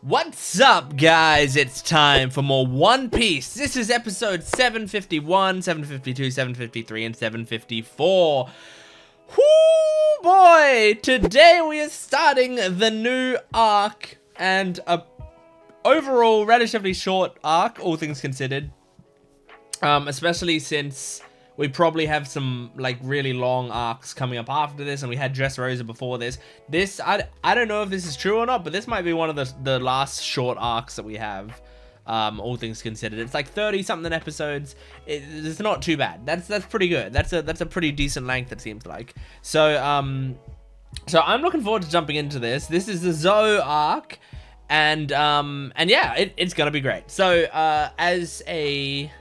What's up, guys? It's time for more One Piece. This is episode 751, 752, 753, and 754. Whoo, boy! Today we are starting the new arc, and a overall relatively short arc, all things considered. Especially since we probably have some like really long arcs coming up after this, and we had Dressrosa before this. I don't know if this is true or not, but this might be one of the last short arcs that we have. All things considered, it's like 30 something episodes. It's not too bad. That's pretty good. That's a pretty decent length, it seems like. So I'm looking forward to jumping into this. This is the ZOU arc, and yeah, it's gonna be great. So as a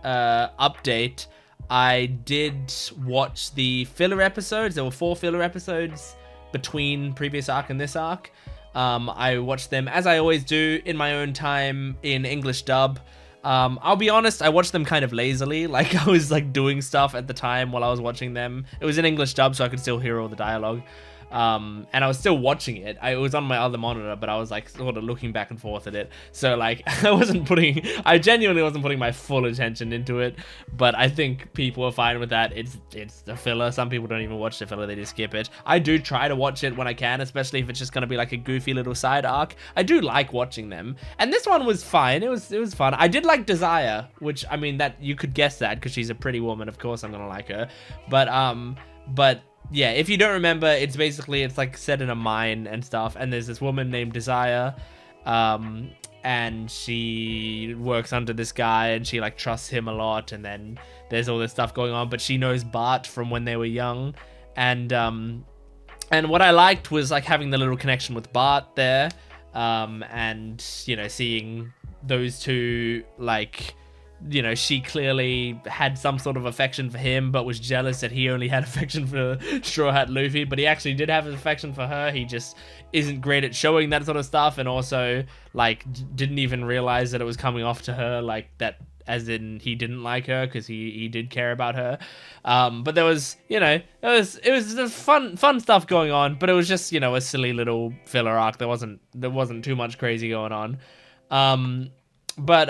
update, I did watch the filler episodes. There were 4 filler episodes between previous arc and this arc. I watched them, as I always do, in my own time in English dub. I'll be honest, I watched them kind of lazily. Like, I was like doing stuff at the time while I was watching them. It was in English dub, so I could still hear all the dialogue. And I was still watching it. It was on my other monitor, but I was like sort of looking back and forth at it. So like, I genuinely wasn't putting my full attention into it. But I think people are fine with that. It's the filler. Some people don't even watch the filler, they just skip it. I do try to watch it when I can, especially if it's just gonna be like a goofy little side arc. I do like watching them. And this one was fine. It was fun. I did like Desire, which, I mean, that you could guess that because she's a pretty woman. Of course I'm gonna like her. But yeah, if you don't remember, it's like set in a mine and stuff, and there's this woman named Desire, and she works under this guy, and she like trusts him a lot, and then there's all this stuff going on, but she knows Bart from when they were young, and what I liked was like having the little connection with Bart there, and, you know, seeing those two, like, you know, she clearly had some sort of affection for him, but was jealous that he only had affection for Straw Hat Luffy, but he actually did have an affection for her. He just isn't great at showing that sort of stuff, and also, like, didn't even realize that it was coming off to her, like, that, as in, he didn't like her, because he did care about her. But there was, you know, it was fun stuff going on, but it was just, you know, a silly little filler arc. There wasn't too much crazy going on. But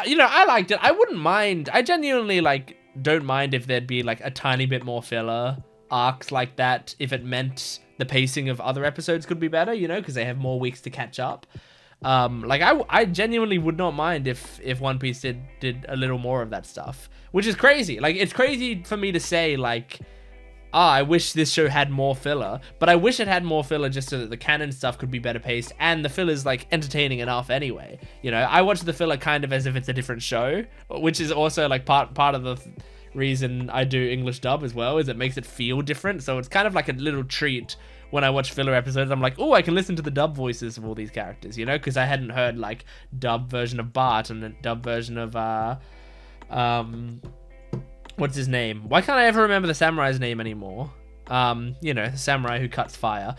you know, I liked it. I wouldn't mind. I genuinely like don't mind if there'd be like a tiny bit more filler arcs like that, if it meant the pacing of other episodes could be better, you know, because they have more weeks to catch up. Like I genuinely would not mind if One Piece did a little more of that stuff, which is crazy. Like, it's crazy for me to say, like, I wish this show had more filler, but I wish it had more filler just so that the canon stuff could be better paced, and the filler's like entertaining enough anyway. You know, I watch the filler kind of as if it's a different show, which is also like part of the reason I do English dub as well, is it makes it feel different. So it's kind of like a little treat when I watch filler episodes. I'm like, oh, I can listen to the dub voices of all these characters, you know, because I hadn't heard like dub version of Bart and a dub version of what's his name? Why can't I ever remember the samurai's name anymore? You know, the samurai who cuts fire.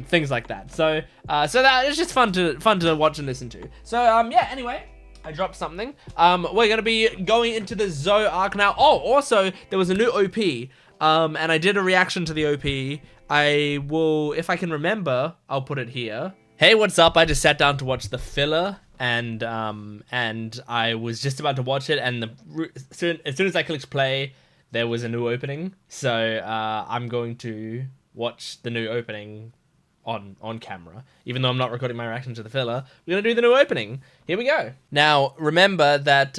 Things like that. So that it's just fun to watch and listen to. So yeah. Anyway, I dropped something. We're gonna be going into the ZOU arc now. Oh, also there was a new OP. And I did a reaction to the OP. I will, if I can remember, I'll put it here. Hey, what's up? I just sat down to watch the filler. And I was just about to watch it, and as soon as I clicked play, there was a new opening. So I'm going to watch the new opening on camera, even though I'm not recording my reaction to the filler. We're gonna do the new opening. Here we go. Now remember that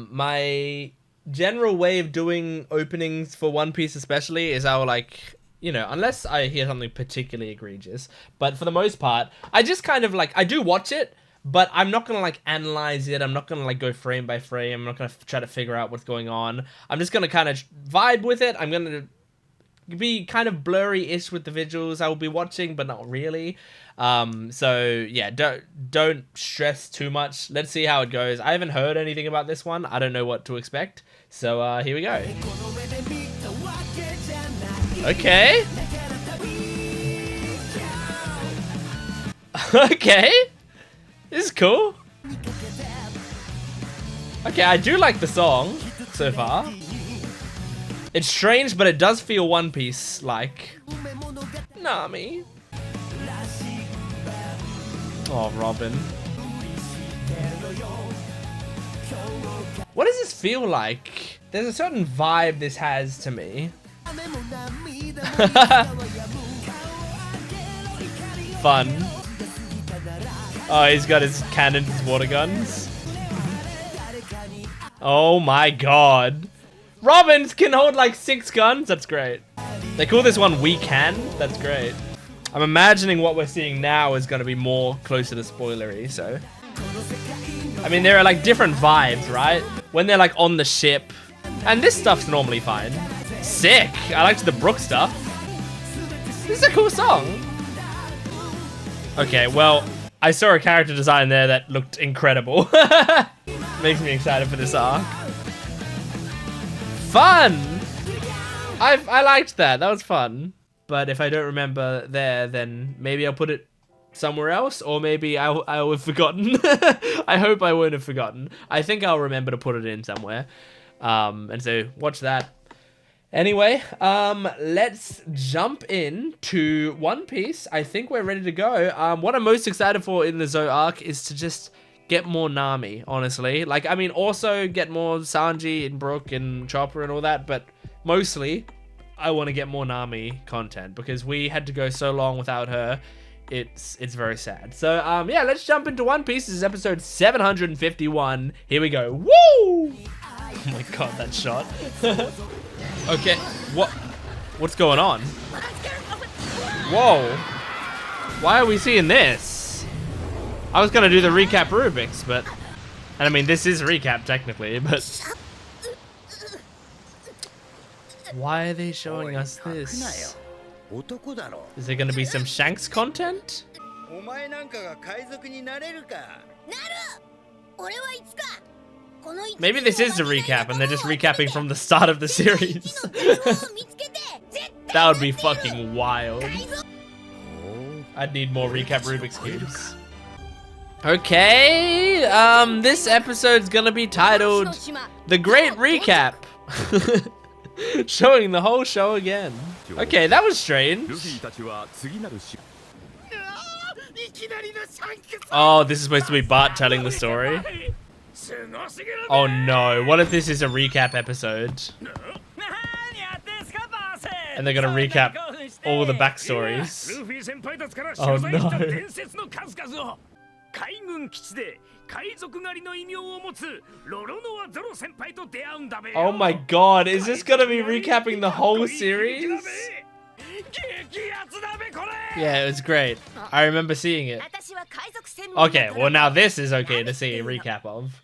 my general way of doing openings for One Piece especially is I'll, like, you know, unless I hear something particularly egregious, but for the most part, I just kind of like, I do watch it, but I'm not going to, like, analyze it. I'm not going to, like, go frame by frame. I'm not going to try to figure out what's going on. I'm just going to kind of vibe with it. I'm going to be kind of blurry-ish with the visuals I will be watching, but not really. So, yeah, don't stress too much. Let's see how it goes. I haven't heard anything about this one. I don't know what to expect. So, here we go. Okay. Okay. This is cool. Okay, I do like the song so far. It's strange, but it does feel One Piece like. Nami. Oh, Robin. What does this feel like? There's a certain vibe this has to me. Fun. Oh, he's got his cannons, his water guns. Oh my god. Robins can hold like 6 guns? That's great. They call this one We Can? That's great. I'm imagining what we're seeing now is going to be more closer to spoilery, so. I mean, there are like different vibes, right? When they're like on the ship. And this stuff's normally fine. Sick. I liked the Brook stuff. This is a cool song. Okay, well, I saw a character design there that looked incredible. Makes me excited for this arc. Fun! I liked that. That was fun. But if I don't remember there, then maybe I'll put it somewhere else, or maybe I will have forgotten. I hope I won't have forgotten. I think I'll remember to put it in somewhere. And so watch that. Anyway, let's jump in to One Piece. I think we're ready to go. What I'm most excited for in the ZOU arc is to just get more Nami, honestly. Like, I mean, also get more Sanji and Brook and Chopper and all that, but mostly I want to get more Nami content because we had to go so long without her. It's very sad. So, yeah, let's jump into One Piece. This is episode 751. Here we go. Woo! Oh my god, that shot. Okay, what's going on? Whoa. Why are we seeing this? I was gonna do the recap Rubik's, but... And I mean, this is recap technically, but... Why are they showing us this? Is there gonna be some Shanks content? Maybe this is a recap and they're just recapping from the start of the series. That would be fucking wild. I'd need more recap Rubik's Cubes. Okay, this episode's gonna be titled The Great Recap. Showing the whole show again. Okay, that was strange. Oh, this is supposed to be Bart telling the story. Oh no, what if this is a recap episode? And they're gonna recap all the backstories. Oh no. Oh my god, is this gonna be recapping the whole series? Yeah, it was great. I remember seeing it. Okay, well now this is okay to see a recap of.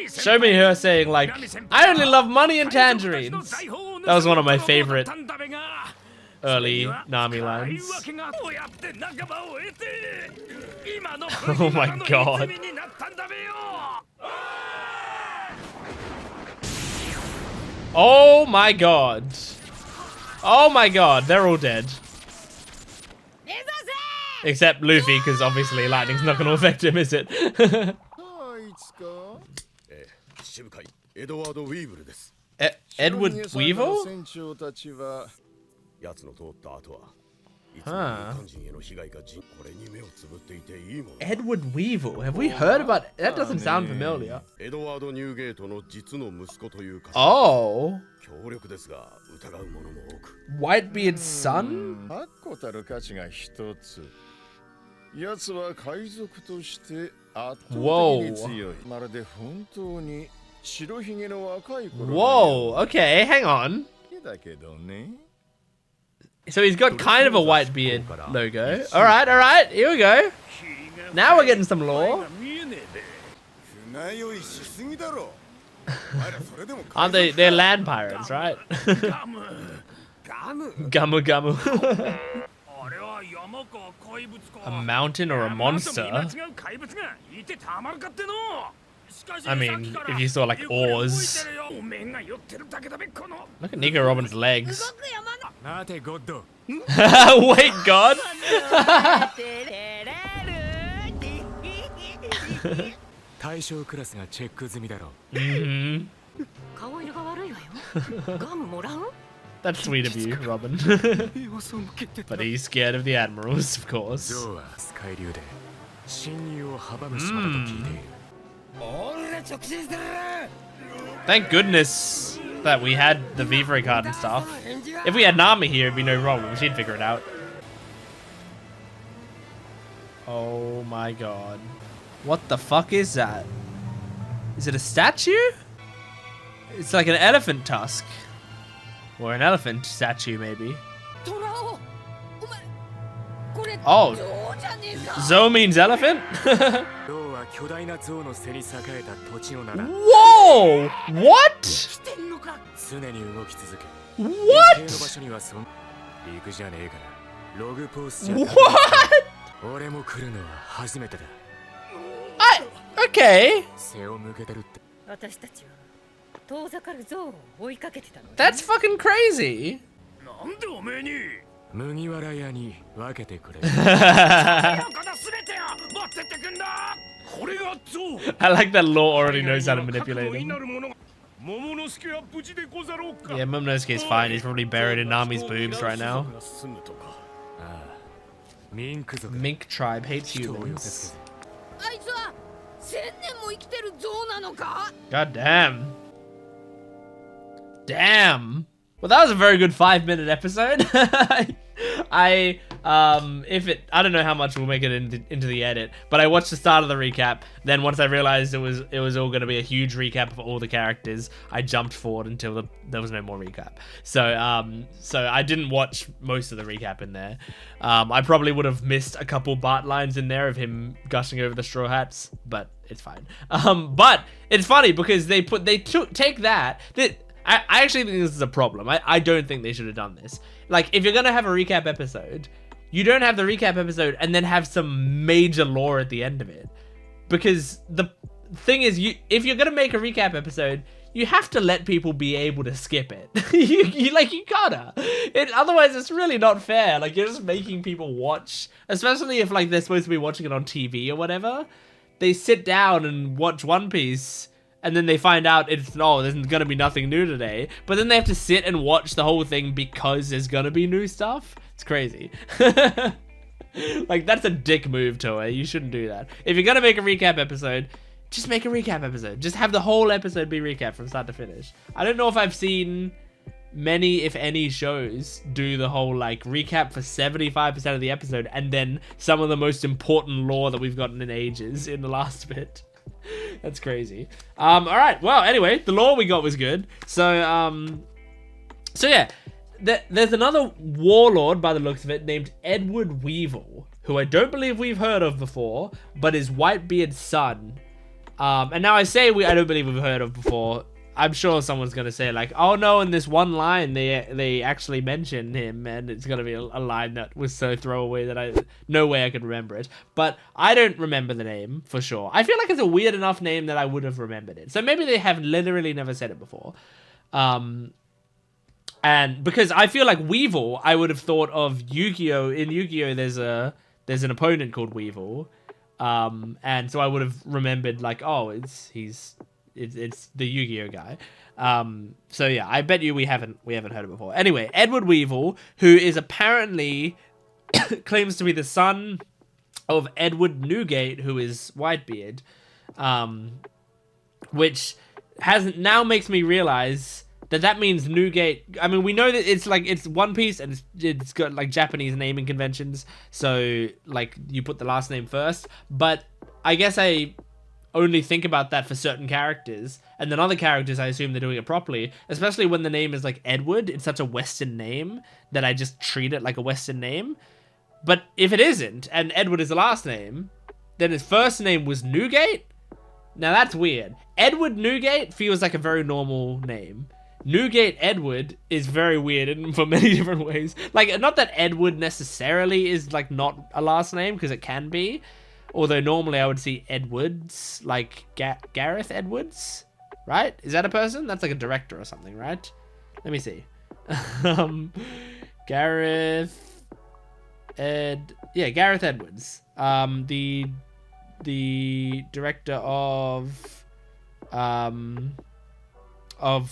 Show me her saying like, I only love money and tangerines. That was one of my favorite early Nami lines. Oh my god. Oh my god. Oh my god, they're all dead. Except Luffy, because obviously lightning's not going to affect him, is it? Edward Weevil? Huh. Edward Weevil? Have we heard about... That doesn't sound familiar. Oh. Whitebeard's son? Whoa. Whoa, okay, hang on. So he's got kind of a Whitebeard logo. Alright, here we go. Now we're getting some lore. Aren't they? They're land pirates, right? Gamu Gamu. A mountain or a monster? I mean, if you saw like oars. Look at Nico Robin's legs. Wait, God. That's sweet of you, Robin. But he's scared of the admirals, of course. Thank goodness that we had the Vivre card and stuff. If we had Nami here, it'd be no problem. She'd figure it out. Oh my god. What the fuck is that? Is it a statue? It's like an elephant tusk. Or an elephant statue, maybe. Oh. ZOU means elephant? Whoa! What? What? Okay. That's fucking crazy. I like that Law already knows how to manipulate him. Yeah, Momonosuke is fine. He's probably buried in Nami's boobs right now. Mink tribe hates humans. God damn. Damn. Well, that was a very good 5-minute episode. I don't know how much we'll make it into the edit, but I watched the start of the recap. Then once I realized it was all going to be a huge recap of all the characters, I jumped forward until there was no more recap. So I didn't watch most of the recap in there. I probably would have missed a couple Bart lines in there of him gushing over the Straw Hats, but it's fine. But it's funny because take that. I actually think this is a problem. I don't think they should have done this. Like, if you're going to have a recap episode, you don't have the recap episode and then have some major lore at the end of it. Because the thing is, if you're going to make a recap episode, you have to let people be able to skip it. you gotta. Otherwise, it's really not fair. Like, you're just making people watch, especially if, like, they're supposed to be watching it on TV or whatever. They sit down and watch One Piece, and then they find out there's gonna be nothing new today. But then they have to sit and watch the whole thing because there's gonna be new stuff. It's crazy. Like, that's a dick move, Toei. You shouldn't do that. If you're gonna make a recap episode, just make a recap episode. Just have the whole episode be recap from start to finish. I don't know if I've seen many, if any, shows do the whole, like, recap for 75% of the episode and then some of the most important lore that we've gotten in ages in the last bit. That's crazy. All right. Well, anyway, the lore we got was good. So yeah, there's another warlord by the looks of it named Edward Weevil, who I don't believe we've heard of before, but is Whitebeard's son. And now I say I don't believe we've heard of before. I'm sure someone's gonna say, like, oh no, in this one line they actually mention him, and it's gonna be a line that was so throwaway that no way I could remember it. But I don't remember the name for sure. I feel like it's a weird enough name that I would have remembered it. So maybe they have literally never said it before. And because I feel like Weevil, I would have thought of Yu-Gi-Oh. In Yu-Gi-Oh, there's an opponent called Weevil. And so I would have remembered, like, oh, it's the Yu-Gi-Oh guy. So yeah, I bet you we haven't heard it before. Anyway, Edward Weevil, who is apparently claims to be the son of Edward Newgate, who is Whitebeard, which now makes me realize that means Newgate. I mean, we know that it's One Piece and it's got, like, Japanese naming conventions, so, like, you put the last name first. But I guess I only think about that for certain characters, and then other characters I assume they're doing it properly, especially when the name is, like, Edward. It's such a Western name that I just treat it like a Western name. But if it isn't, and Edward is the last name, then his first name was Newgate? Now that's weird. Edward Newgate feels like a very normal name. Newgate Edward is very weird for many different ways. Like, not that Edward necessarily is, like, not a last name, because it can be. Although normally I would see Edwards, like Gareth Edwards, right? Is that a person? That's like a director or something, right? Let me see. Gareth Edwards. The director of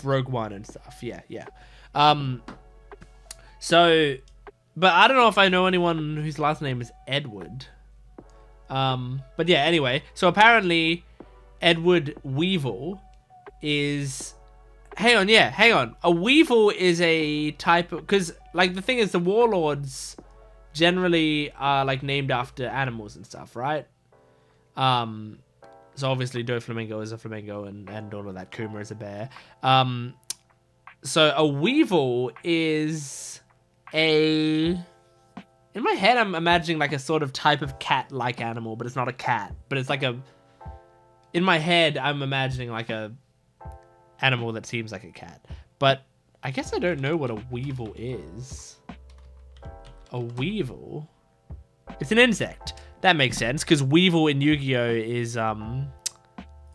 Rogue One and stuff. Yeah. So, but I don't know if I know anyone whose last name is Edward. But yeah, anyway. So apparently, Edward Weevil is... Hang on. A Weevil is a type of... Because, like, the thing is, the warlords generally are, like, named after animals and stuff, right? So obviously Doflamingo is a flamingo and all of that. Kuma is a bear. So a Weevil is a... In my head, I'm imagining like a sort of type of cat-like animal, but it's not a cat. But it's like a... In my head, I'm imagining like a animal that seems like a cat. But I guess I don't know what a Weevil is. A Weevil? It's an insect. That makes sense, because Weevil in Yu-Gi-Oh!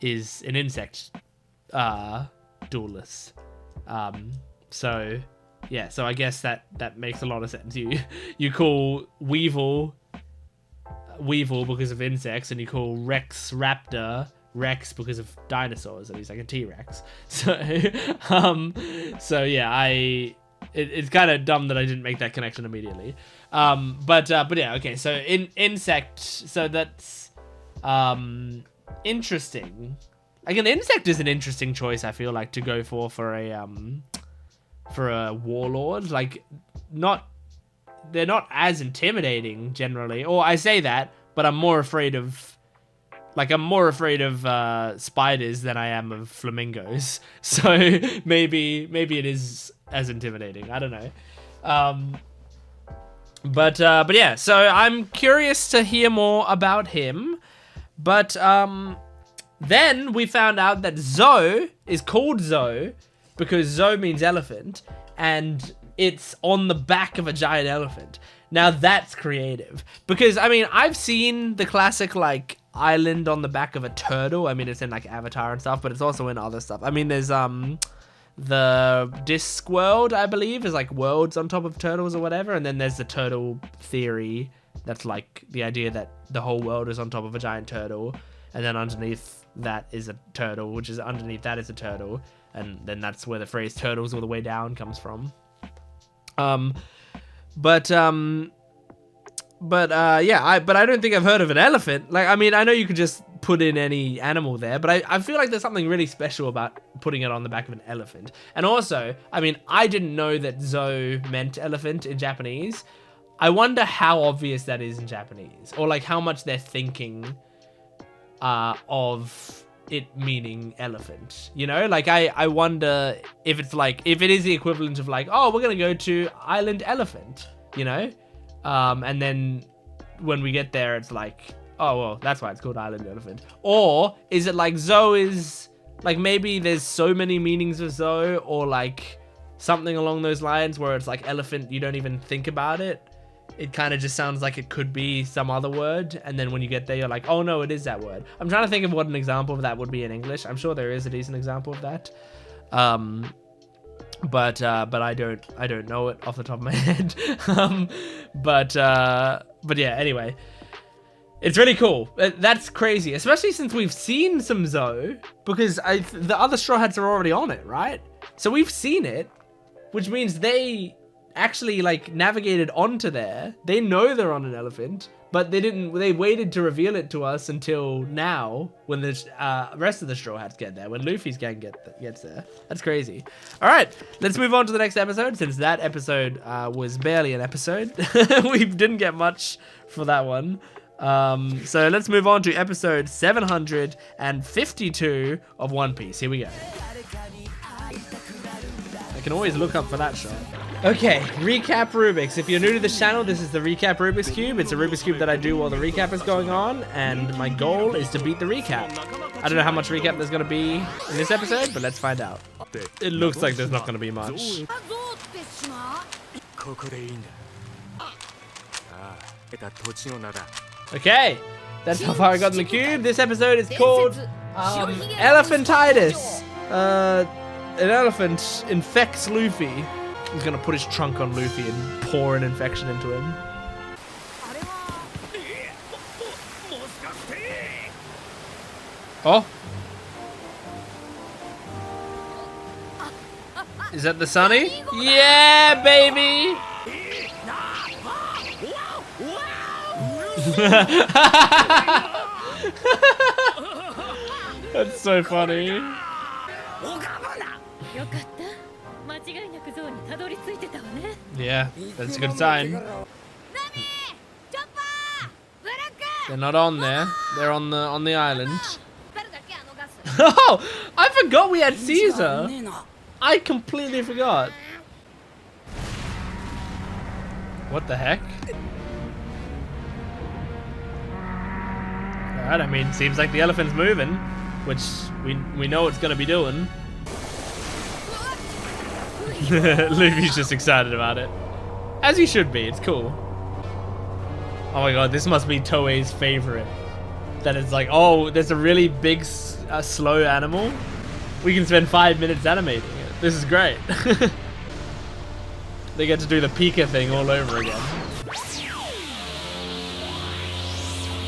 Is an insect duelist. So yeah, so I guess that makes a lot of sense. You call Weevil because of insects, and you call Rex Raptor Rex because of dinosaurs, and he's like a T-Rex. So yeah, it's kind of dumb that I didn't make that connection immediately. But yeah, okay. So insect. So that's interesting. Like an insect is an interesting choice. I feel like to go for a warlord. Like they're not as intimidating generally. Or I say that, but I'm more afraid of spiders than I am of flamingos. So maybe it is as intimidating. I don't know. But yeah, so I'm curious to hear more about him. But then we found out that ZOU is called ZOU because ZOU means elephant, and it's on the back of a giant elephant. Now that's creative, because I mean, I've seen the classic like island on the back of a turtle. I mean, it's in like Avatar and stuff, but it's also in other stuff. I mean, there's the Discworld, I believe, is like worlds on top of turtles or whatever, and then there's the turtle theory that's like the idea that the whole world is on top of a giant turtle, and then underneath that is a turtle, which is underneath that is a turtle, and then that's where the phrase turtles all the way down comes from. But I don't think I've heard of an elephant. Like, I mean, I know you could just put in any animal there, but I feel like there's something really special about putting it on the back of an elephant. And also, I mean, I didn't know that ZOU meant elephant in Japanese. I wonder how obvious that is in Japanese, or like how much they're thinking of it meaning elephant, you know? Like, I wonder if it's like, if it is the equivalent of like, oh, we're gonna go to Island Elephant, you know? And then when we get there, it's like, oh, well, that's why it's called Island Elephant. Or is it like ZOU is, like, maybe there's so many meanings of ZOU, or like something along those lines where it's like elephant, you don't even think about it. It kind of just sounds like it could be some other word, and then when you get there, you're like, oh no, it is that word. I'm trying to think of what an example of that would be in English. I'm sure there is a decent example of that. But I don't know it off the top of my head. But yeah, anyway, it's really cool. That's crazy, especially since we've seen some ZOU, because the other Straw Hats are already on it, right? So we've seen it, which means they actually like navigated onto there. They know they're on an elephant, but they waited to reveal it to us until now, when the rest of the Straw Hats get there, when Luffy's gang gets there. That's crazy. All right, let's move on to the next episode, since that episode was barely an episode. We didn't get much for that one. So let's move on to episode 752 of One Piece. Here we go. I can always look up for that shot. Okay, recap Rubik's. If you're new to this channel, this is the recap Rubik's Cube. It's a Rubik's Cube that I do while the recap is going on, and my goal is to beat the recap. I don't know how much recap there's going to be in this episode, but let's find out. It looks like there's not going to be much. Okay, that's how far I got in the cube. This episode is called Elephantitis. An elephant infects Luffy. He's gonna put his trunk on Luffy and pour an infection into him. Oh. Is that the Sunny? Yeah, baby! That's so funny. Yeah, that's a good sign. They're not on there. They're on the island. Oh, I forgot we had Caesar. I completely forgot. What the heck? Alright, I mean, seems like the elephant's moving, which we know it's gonna be doing. Luffy's just excited about it. As he should be, it's cool. Oh my god, this must be Toei's favorite. That it's like, oh, there's a really big, slow animal. We can spend 5 minutes animating it. This is great. They get to do the Pika thing all over again.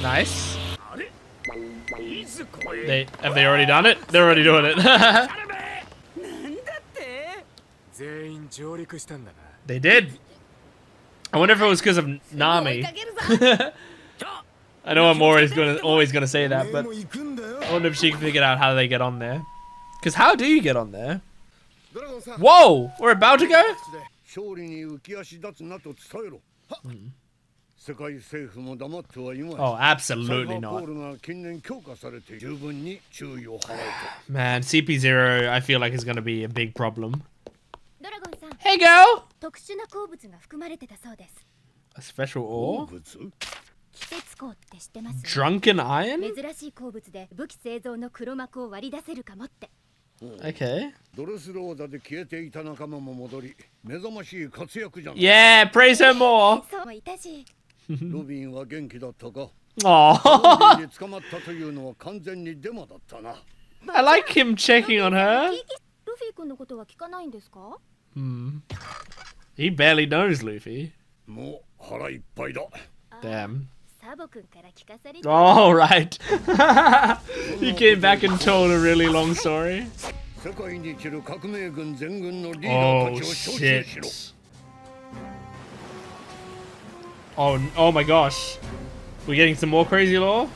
Nice. Have they already done it? They're already doing it. They did. I wonder if it was because of Nami. I know I'm always gonna say that, but I wonder if she can figure out how they get on there. Because how do you get on there? Whoa! We're about to go? Oh, absolutely not. Man, CP0 I feel like is gonna be a big problem. Hey girl! A special ore? Drunken iron? Okay. Yeah, praise her more. Aww. I like him checking on her. He barely knows Luffy. Damn. Oh, right. He came back and told a really long story. Oh, shit. Oh my gosh. We're getting some more crazy lore?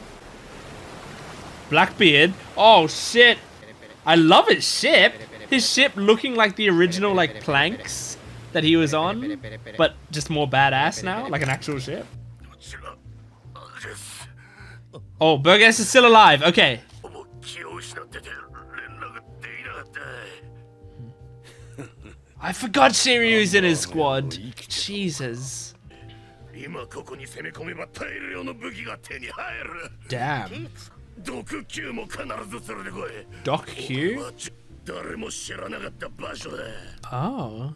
Blackbeard? Oh, shit. I love his ship. His ship looking like the original, like, planks that he was on, but just more badass now, like an actual ship. Oh, Burgess is still alive. Okay. I forgot Shiryu's in his squad. Jesus. Damn. Doc Q? Oh.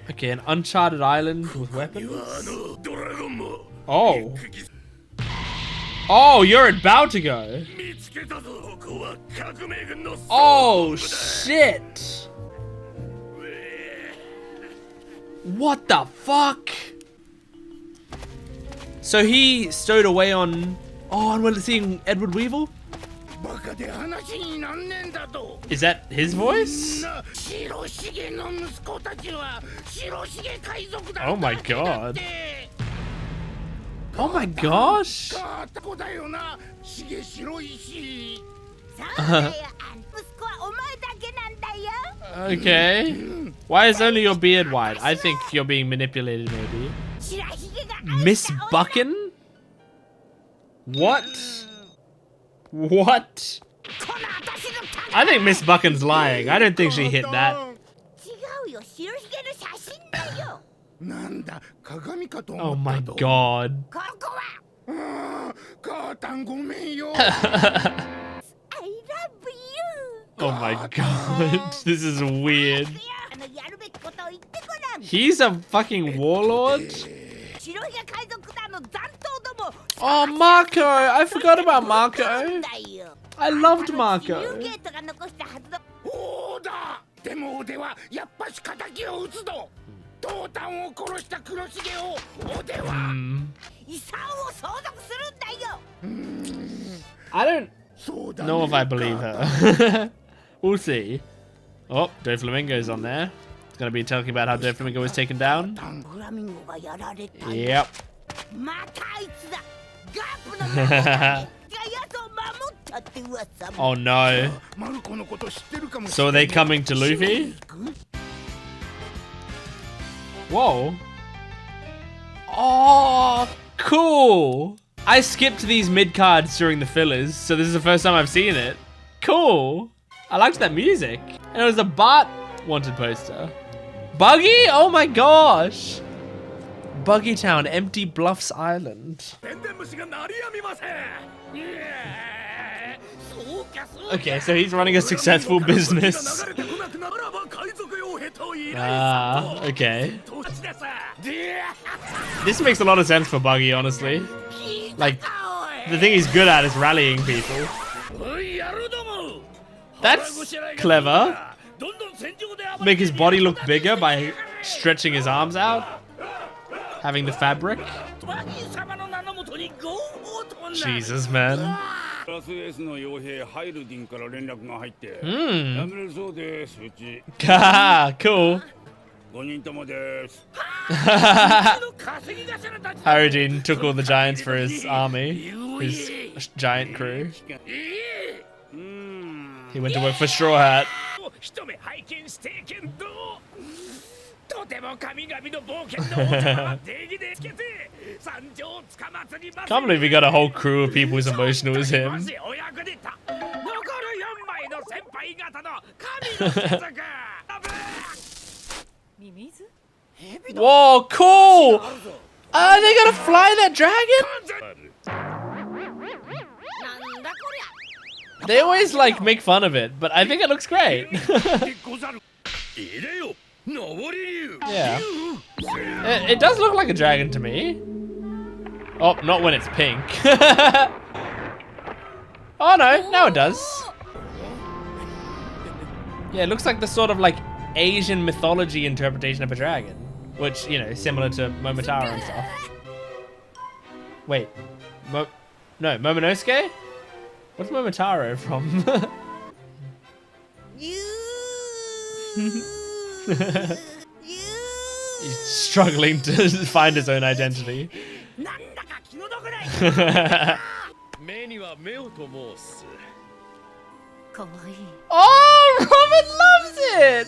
Okay, an uncharted island with weapons? Oh. Oh, you're about to go. Oh, shit. What the fuck? So he stowed away on... Oh, and we're seeing Edward Weevil? Is that his voice? Oh my god. Oh my gosh. Okay. Why is only your beard white? I think you're being manipulated, maybe. Miss Buckin? What? What? I think Miss Buckin's lying. I don't think she hit that. Oh my god. Oh my god. This is weird. He's a fucking warlord? Oh, Marco! I forgot about Marco. I loved Marco. I don't know if I believe her. We'll see. Oh, Doflamingo's on there. It's gonna be talking about how Doflamingo was taken down. Yep. Oh no. So are they coming to Luffy? Whoa. Oh, cool. I skipped these mid cards during the fillers, so this is the first time I've seen it. Cool. I liked that music. And it was a Bart wanted poster. Buggy? Oh my gosh. Buggy Town, Empty Bluffs Island. Okay, so he's running a successful business. Ah, okay. This makes a lot of sense for Buggy, honestly. Like, the thing he's good at is rallying people. That's clever. Make his body look bigger by stretching his arms out. Having the fabric. Jesus, man. Ah, cool. Harujin took all the giants for his army, his giant crew. He went to work for Straw Hat. Can't believe we got a whole crew of people as emotional as him. Whoa, cool! Are they gonna fly that dragon? They always like make fun of it, but I think it looks great. Yeah. It does look like a dragon to me. Oh, not when it's pink. Oh no, now it does. Yeah, it looks like the sort of like Asian mythology interpretation of a dragon. Which, you know, similar to Momotaro and stuff. Wait. No, Momonosuke? What's Momotaro from? He's struggling to find his own identity. Oh, Robin loves it!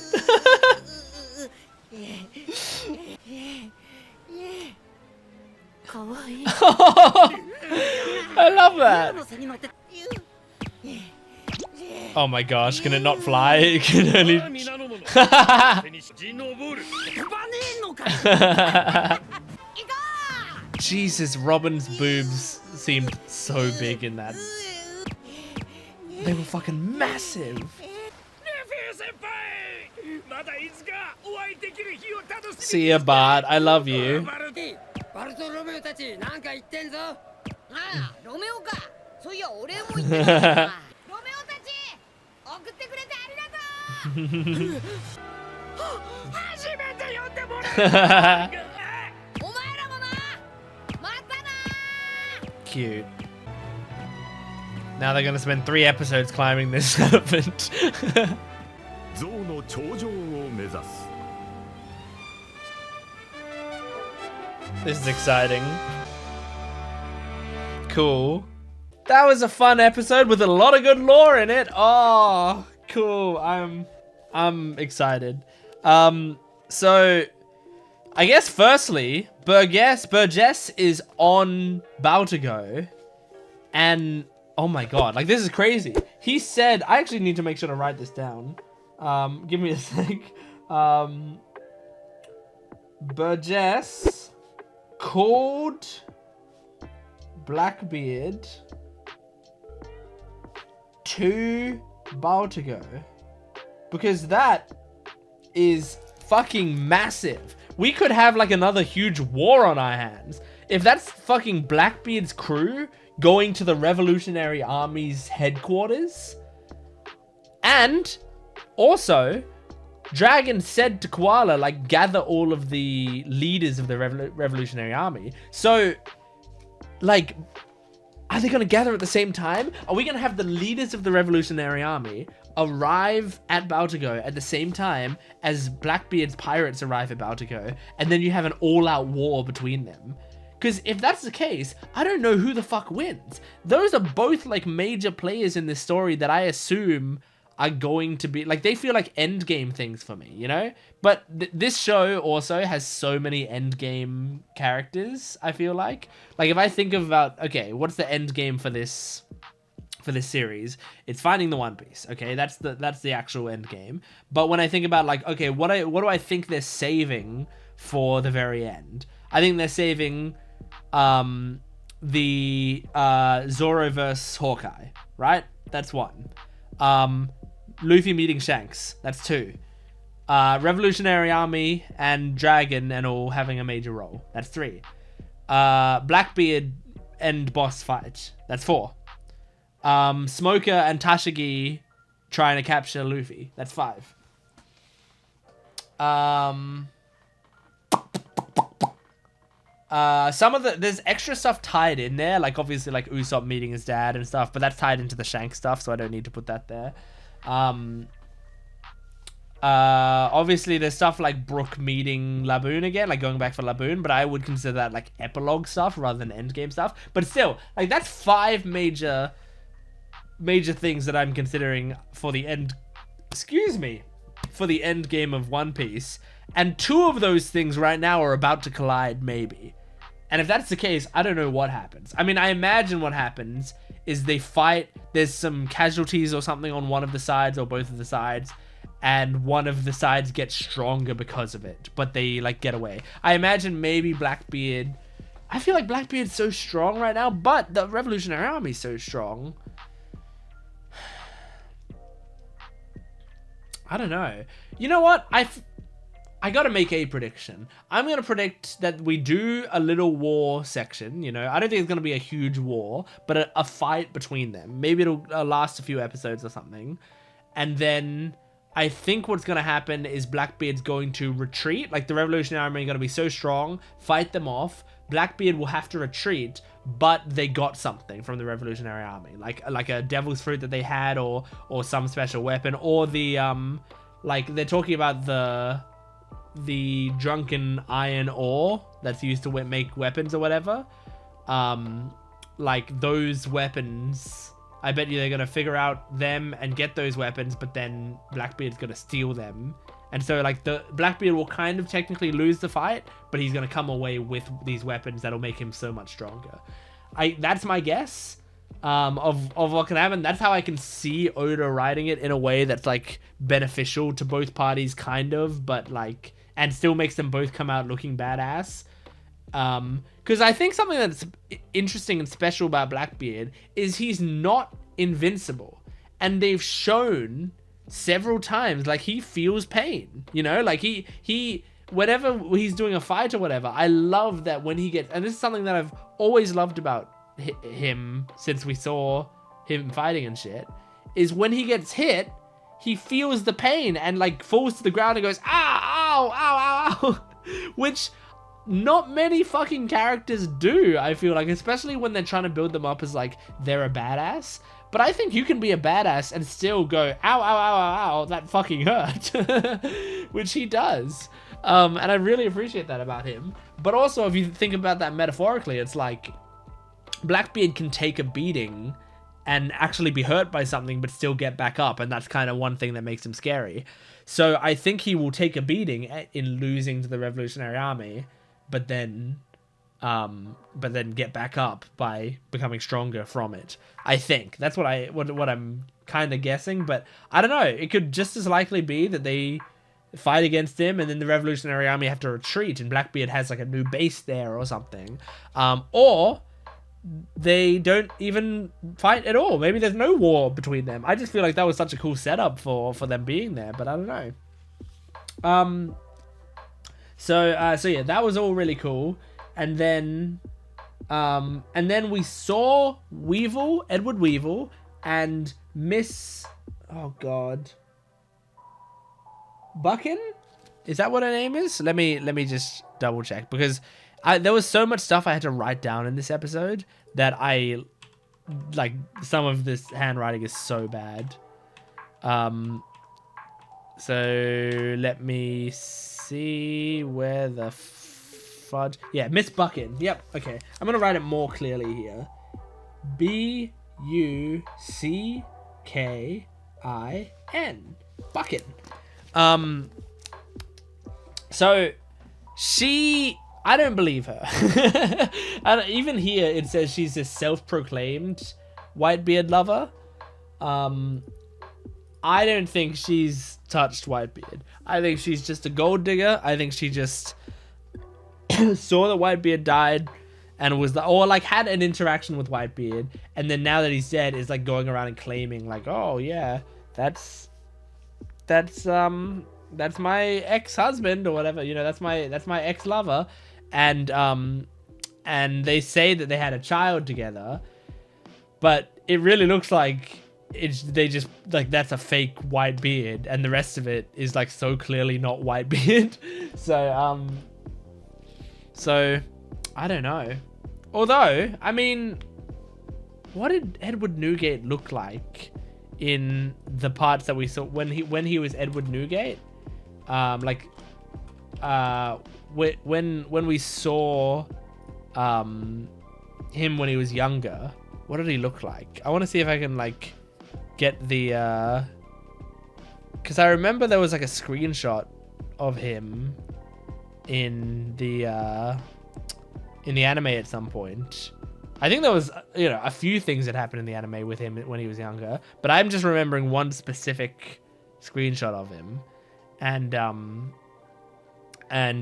I love that. Oh my gosh, can it not fly? It can only... Jesus, Robin's boobs seemed so big in that. They were fucking massive. See ya, Bart. I love you. Cute. Now they're gonna spend 3 episodes climbing this elephant. This is exciting. Cool. That was a fun episode with a lot of good lore in it. Oh, cool. I'm excited. So I guess firstly, Burgess is on Baltigo, and oh my god, like this is crazy. He said, I actually need to make sure to write this down. Give me a sec. Burgess called Blackbeard to Baltigo because that is fucking massive. We could have like another huge war on our hands. If that's fucking Blackbeard's crew going to the Revolutionary Army's headquarters. And also, Dragon said to Koala, like, gather all of the leaders of the Revolutionary Army. So, like, are they going to gather at the same time? Are we going to have the leaders of the Revolutionary Army arrive at Baltigo at the same time as Blackbeard's pirates arrive at Baltigo, and then you have an all-out war between them? Because if that's the case, I don't know who the fuck wins. Those are both like major players in this story that I assume are going to be like, they feel like end game things for me, you know? But this show also has so many end game characters, I feel like. Like if I think about, okay, what's the end game for this series? It's finding the One Piece. Okay, that's the actual end game. But when I think about like, okay, what do I think they're saving for the very end? I think they're saving the Zoro versus Hawkeye, right? That's one. Luffy meeting Shanks, that's two. Revolutionary Army and Dragon and all having a major role, that's three. Blackbeard and boss fight, that's four. Smoker and Tashigi trying to capture Luffy, that's five. Some of there's extra stuff tied in there, like obviously like Usopp meeting his dad and stuff, but that's tied into the Shanks stuff, so I don't need to put that there. Obviously there's stuff like Brook meeting Laboon again, like going back for Laboon, but I would consider that like epilogue stuff rather than endgame stuff. But still, like that's five major things that I'm considering for the end, for the end game of One Piece. And two of those things right now are about to collide, maybe. And if that's the case, I don't know what happens. I mean, I imagine what happens is they fight, there's some casualties or something on one of the sides or both of the sides, and one of the sides gets stronger because of it, but they like get away. I imagine maybe Blackbeard, I feel like Blackbeard's so strong right now, but the Revolutionary Army's so strong. I don't know. You know what? I gotta make a prediction. I'm gonna predict that we do a little war section, you know. I don't think it's gonna be a huge war, but a fight between them. Maybe it'll last a few episodes or something. And then I think what's gonna happen is Blackbeard's going to retreat. Like the Revolutionary Army are gonna be so strong, fight them off. Blackbeard will have to retreat, but they got something from the Revolutionary Army. Like a devil's fruit that they had, or some special weapon, or the like they're talking about the drunken iron ore that's used to make weapons or whatever. Like those weapons, I bet you they're gonna figure out them and get those weapons, but then Blackbeard's gonna steal them, and so like the Blackbeard will kind of technically lose the fight, but he's gonna come away with these weapons that'll make him so much stronger. That's my guess of what can happen. That's how I can see Oda writing it in a way that's like beneficial to both parties, kind of, but like, and still makes them both come out looking badass. Because I think something that's interesting and special about Blackbeard is he's not invincible, and they've shown several times like he feels pain, you know, like he whenever he's doing a fight or whatever. I love that when he gets, and this is something that I've always loved about him since we saw him fighting and shit, is when he gets hit, he feels the pain and like falls to the ground and goes, ow, ow, ow, ow, which not many fucking characters do, I feel like, especially when they're trying to build them up as like they're a badass. But I think you can be a badass and still go, ow, ow, ow, ow, ow, that fucking hurt, which he does. And I really appreciate that about him. But also, if you think about that metaphorically, it's like Blackbeard can take a beating and actually be hurt by something but still get back up, and that's kind of one thing that makes him scary. So I think he will take a beating in losing to the Revolutionary Army, but then get back up by becoming stronger from it. I think that's what I'm kind of guessing, but I don't know. It could just as likely be that they fight against him and then the Revolutionary Army have to retreat and Blackbeard has like a new base there or something, or they don't even fight at all. Maybe there's no war between them. I just feel like that was such a cool setup for them being there, but I don't know. So yeah, that was all really cool. And then we saw Edward Weevil and Miss, oh god, Buchan? Is that what her name is? Let me just double check, because there was so much stuff I had to write down in this episode that I, like, some of this handwriting is so bad. So let me see where the fudge. Yeah, Miss Buckin. Yep. Okay. I'm gonna write it more clearly here. Buckin. Buckin. So she, I don't believe her. And even here it says she's a self-proclaimed Whitebeard lover. I don't think she's touched Whitebeard. I think she's just a gold digger. I think she just saw that Whitebeard died and was or like had an interaction with Whitebeard, and then now that he's dead is like going around and claiming like, oh yeah, that's my ex-husband or whatever, you know, that's my ex-lover, and they say that they had a child together, but it really looks like they just like that's a fake Whitebeard, and the rest of it is like so clearly not Whitebeard. So I don't know. Although, I mean, what did Edward Newgate look like in the parts that we saw when he was Edward Newgate? When we saw him when he was younger, what did he look like? I want to see if I can like get the because I remember there was like a screenshot of him in the anime at some point. I think there was, you know, a few things that happened in the anime with him when he was younger, but I'm just remembering one specific screenshot of him, and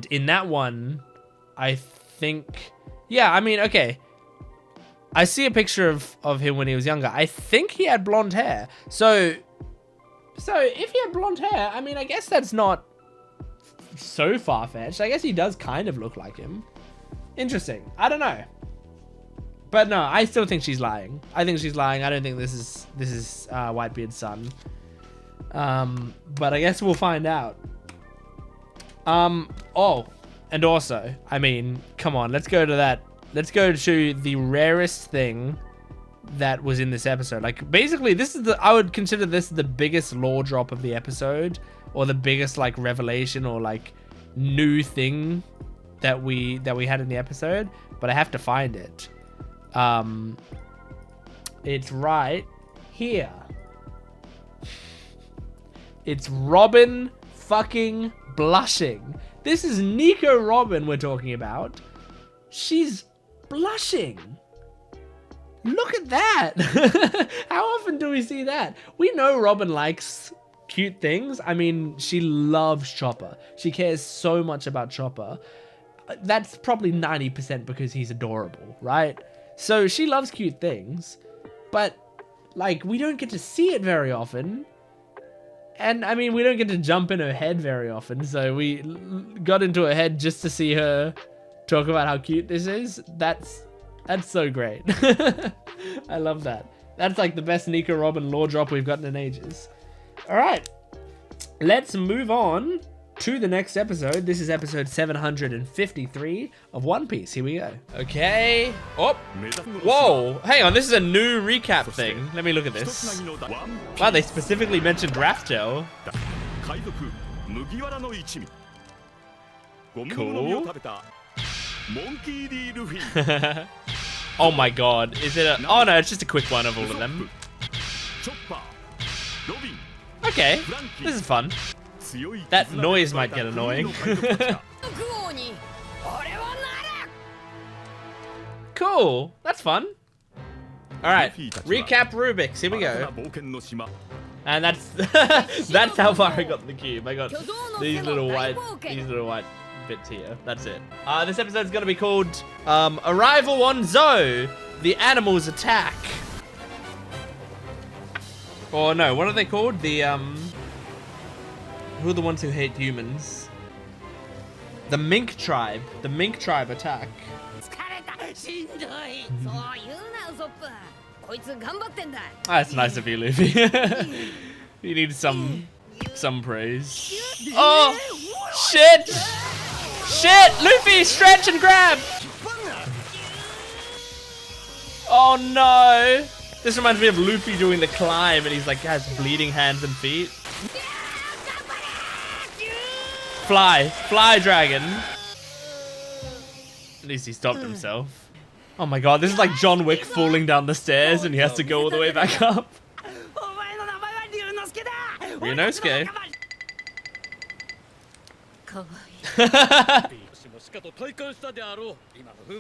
in that one, I think, yeah, I mean, okay, I see a picture of him when he was younger. I think he had blonde hair. So if he had blonde hair, I mean, I guess that's not so far-fetched. I guess he does kind of look like him. Interesting. I don't know. But no, I still think she's lying. I think she's lying. I don't think this is Whitebeard's son. But I guess we'll find out. Oh, and also, I mean, come on, let's go to that. Let's go to the rarest thing that was in this episode. Like, basically, this is I would consider this the biggest lore drop of the episode, or the biggest like revelation or like new thing that we had in the episode. But I have to find it. It's right here. It's Robin fucking blushing. This is Nico Robin we're talking about. She's blushing. Look at that. How often do we see that? We know Robin likes cute things. I mean, she loves Chopper. She cares so much about Chopper. That's probably 90% because he's adorable, right? So she loves cute things, but like we don't get to see it very often. And I mean, we don't get to jump in her head very often. So we got into her head just to see her talk about how cute this is. That's so great. I love that. That's like the best Nico Robin lore drop we've gotten in ages. All right, let's move on to the next episode. This is episode 753 of One Piece. Here we go. Okay. Oh. Whoa. Hang on. This is a new recap thing. Let me look at this. Wow, they specifically mentioned Raftel. Cool. Oh my god. Is it a... Oh no, it's just a quick one of all of them. Okay. This is fun. That noise might get annoying. Cool. That's fun. Alright. Recap Rubik's. Here we go. And that's how far I got in the cube. I got these little white bits here. That's it. This episode's gonna be called Arrival on ZOU. The Animals Attack. Or no, what are they called? The who are the ones who hate humans? The Mink tribe. The Mink tribe attack. That's nice of you, Luffy. You need some praise. Oh shit! Shit! Luffy, stretch and grab! Oh no! This reminds me of Luffy doing the climb, and he's like has bleeding hands and feet. Fly dragon. least he stopped himself. Oh my god, this is like John Wick falling down the stairs and he has to go all the way back up. Ryunosuke.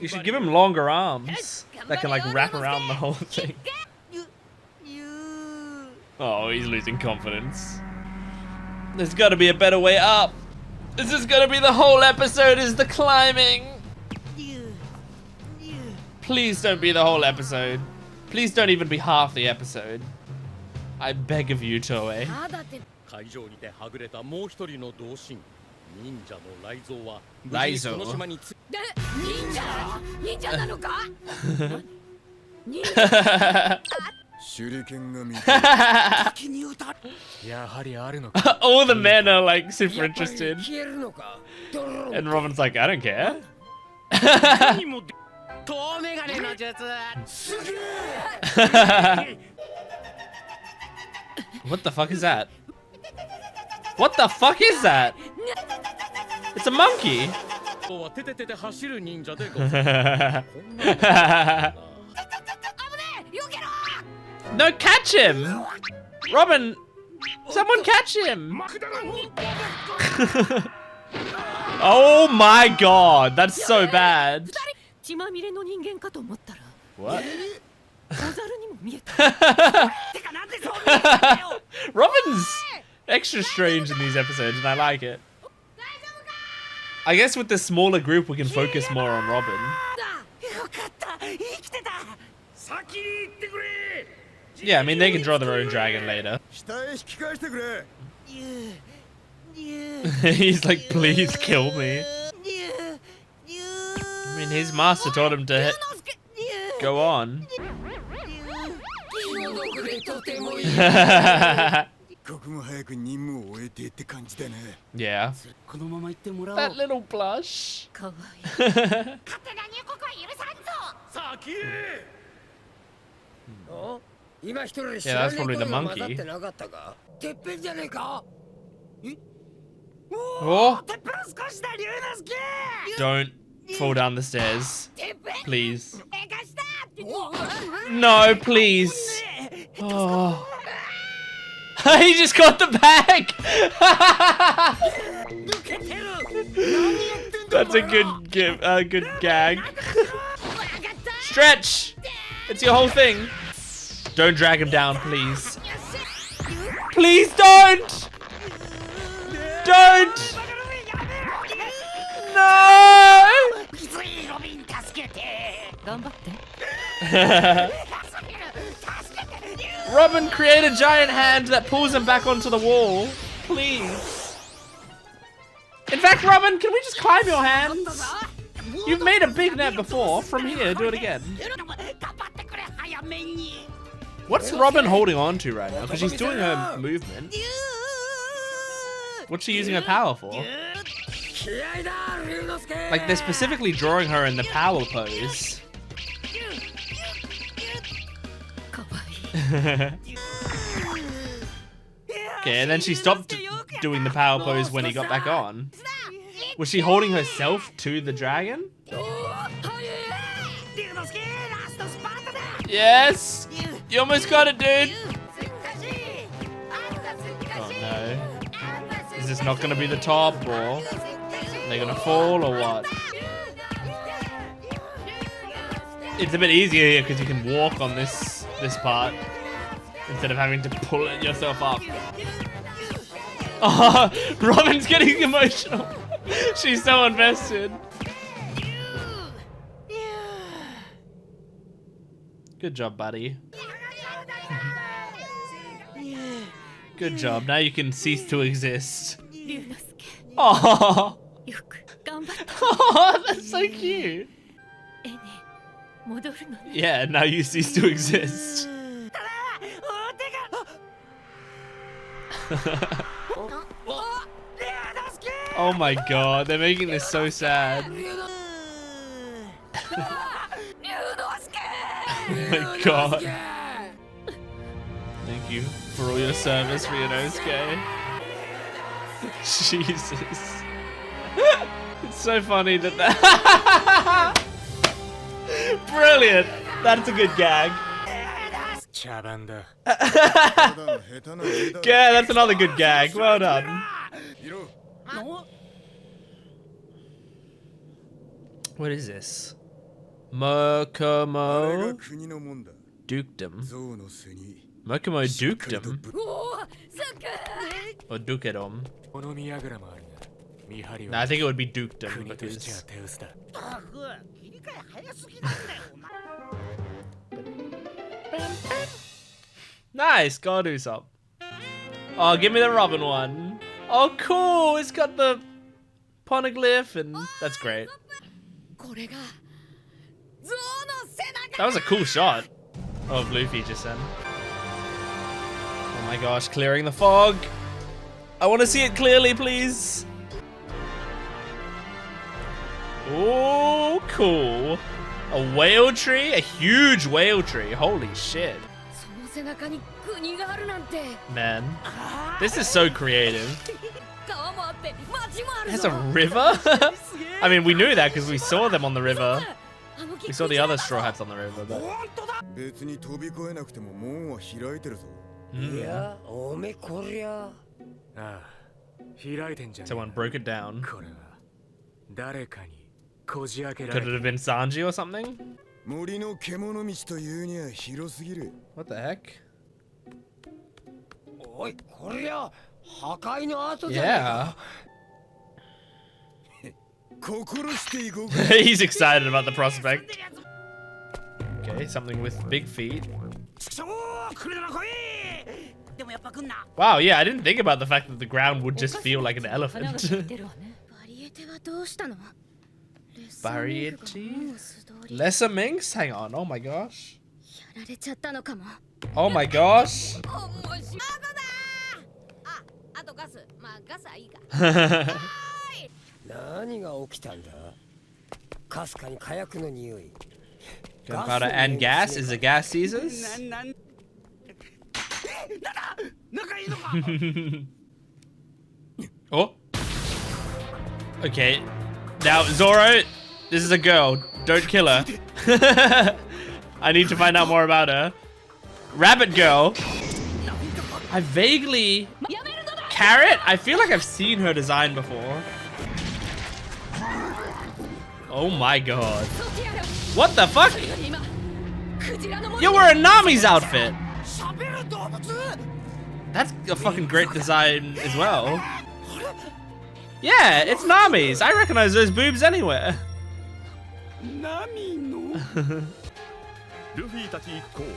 You should give him longer arms that can like wrap around the whole thing. Oh, he's losing confidence. There's got to be a better way up. This is going to be the whole episode is the climbing. Please don't be the whole episode. Please don't even be half the episode. I beg of you, Toei. All the men are like super interested. And Robin's like, I don't care. What the fuck is that? What the fuck is that? It's a monkey. No, catch him! Robin, someone catch him! Oh my god, that's so bad. What? Robin's extra strange in these episodes and I like it. I guess with the smaller group we can focus more on Robin. Yeah, I mean they can draw their own dragon later. He's like, please kill me. I mean his master told him to go on. Yeah. That little blush. Yeah, that's probably the monkey. Oh! Don't fall down the stairs. Please. No, please. Oh. He just got the bag! That's a good gag. Stretch! It's your whole thing. Don't drag him down, please. Please don't! Don't! No! Robin, create a giant hand that pulls him back onto the wall. Please. In fact, Robin, can we just climb your hands? You've made a big net before. From here, do it again. What's Robin holding on to right now? Because she's doing her movement. What's she using her power for? Like, they're specifically drawing her in the power pose. Okay, and then she stopped doing the power pose when he got back on. Was she holding herself to the dragon? Yes! You almost got it, dude! Oh no. Is this not gonna be the top, or are they gonna fall, or what? It's a bit easier here because you can walk on this part instead of having to pull it yourself up. Oh, Robin's getting emotional. She's so invested. Good job, buddy. Good job. Now you can cease to exist. Oh, oh, that's so cute. Yeah, now you cease to exist. Oh my god, they're making this so sad. Oh my god. Thank you for all your service, Ryunosuke. Jesus. It's so funny that Brilliant. That's a good gag. Yeah, that's another good gag. Well done. What is this? Mokomo Dukedom. Mokomo Dukedom? Or Dukedom? No, I think it would be Dukedom because... Nice, gotta do something. Oh, give me the Robin one. Oh, cool. It's got the poneglyph and that's great. That was a cool shot of Luffy just then. Oh my gosh, clearing the fog. I want to see it clearly, please. Oh, cool. A whale tree? A huge whale tree. Holy shit. Man, this is so creative. There's a river? I mean, we knew that because we saw them on the river. We saw the other Straw Hats on the river, but... Someone broke it down. Could it have been Sanji or something? What the heck? Yeah. He's excited about the prospect. Okay, something with big feet. Wow, yeah, I didn't think about the fact that the ground would just feel like an elephant. Varieties? Lesser minks? Hang on, oh my gosh. Oh my gosh. Gunpowder and gas? Is it gas Caesars? Oh. Okay. Now, Zoro, this is a girl. Don't kill her. I need to find out more about her. Rabbit girl. I vaguely... Carrot? I feel like I've seen her design before. Oh my god. What the fuck? You're wearing Nami's outfit. That's a fucking great design as well. Yeah, it's Nami's. I recognize those boobs anywhere.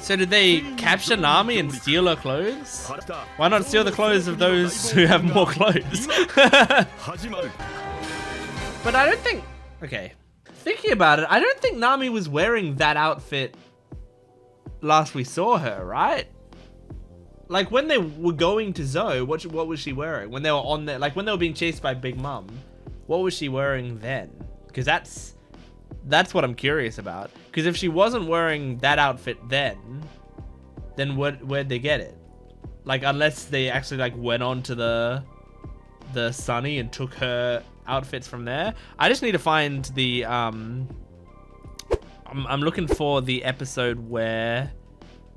So did they capture Nami and steal her clothes? Why not steal the clothes of those who have more clothes? But I don't think... Okay. Thinking about it, I don't think Nami was wearing that outfit last we saw her, right? Like when they were going to ZOU, what was she wearing? When they were on there, like when they were being chased by Big Mom, what was she wearing then? Because that's what I'm curious about. Because if she wasn't wearing that outfit then where'd they get it? Like unless they actually like went on to the Sunny and took her outfits from there. I just need to find the I'm looking for the episode where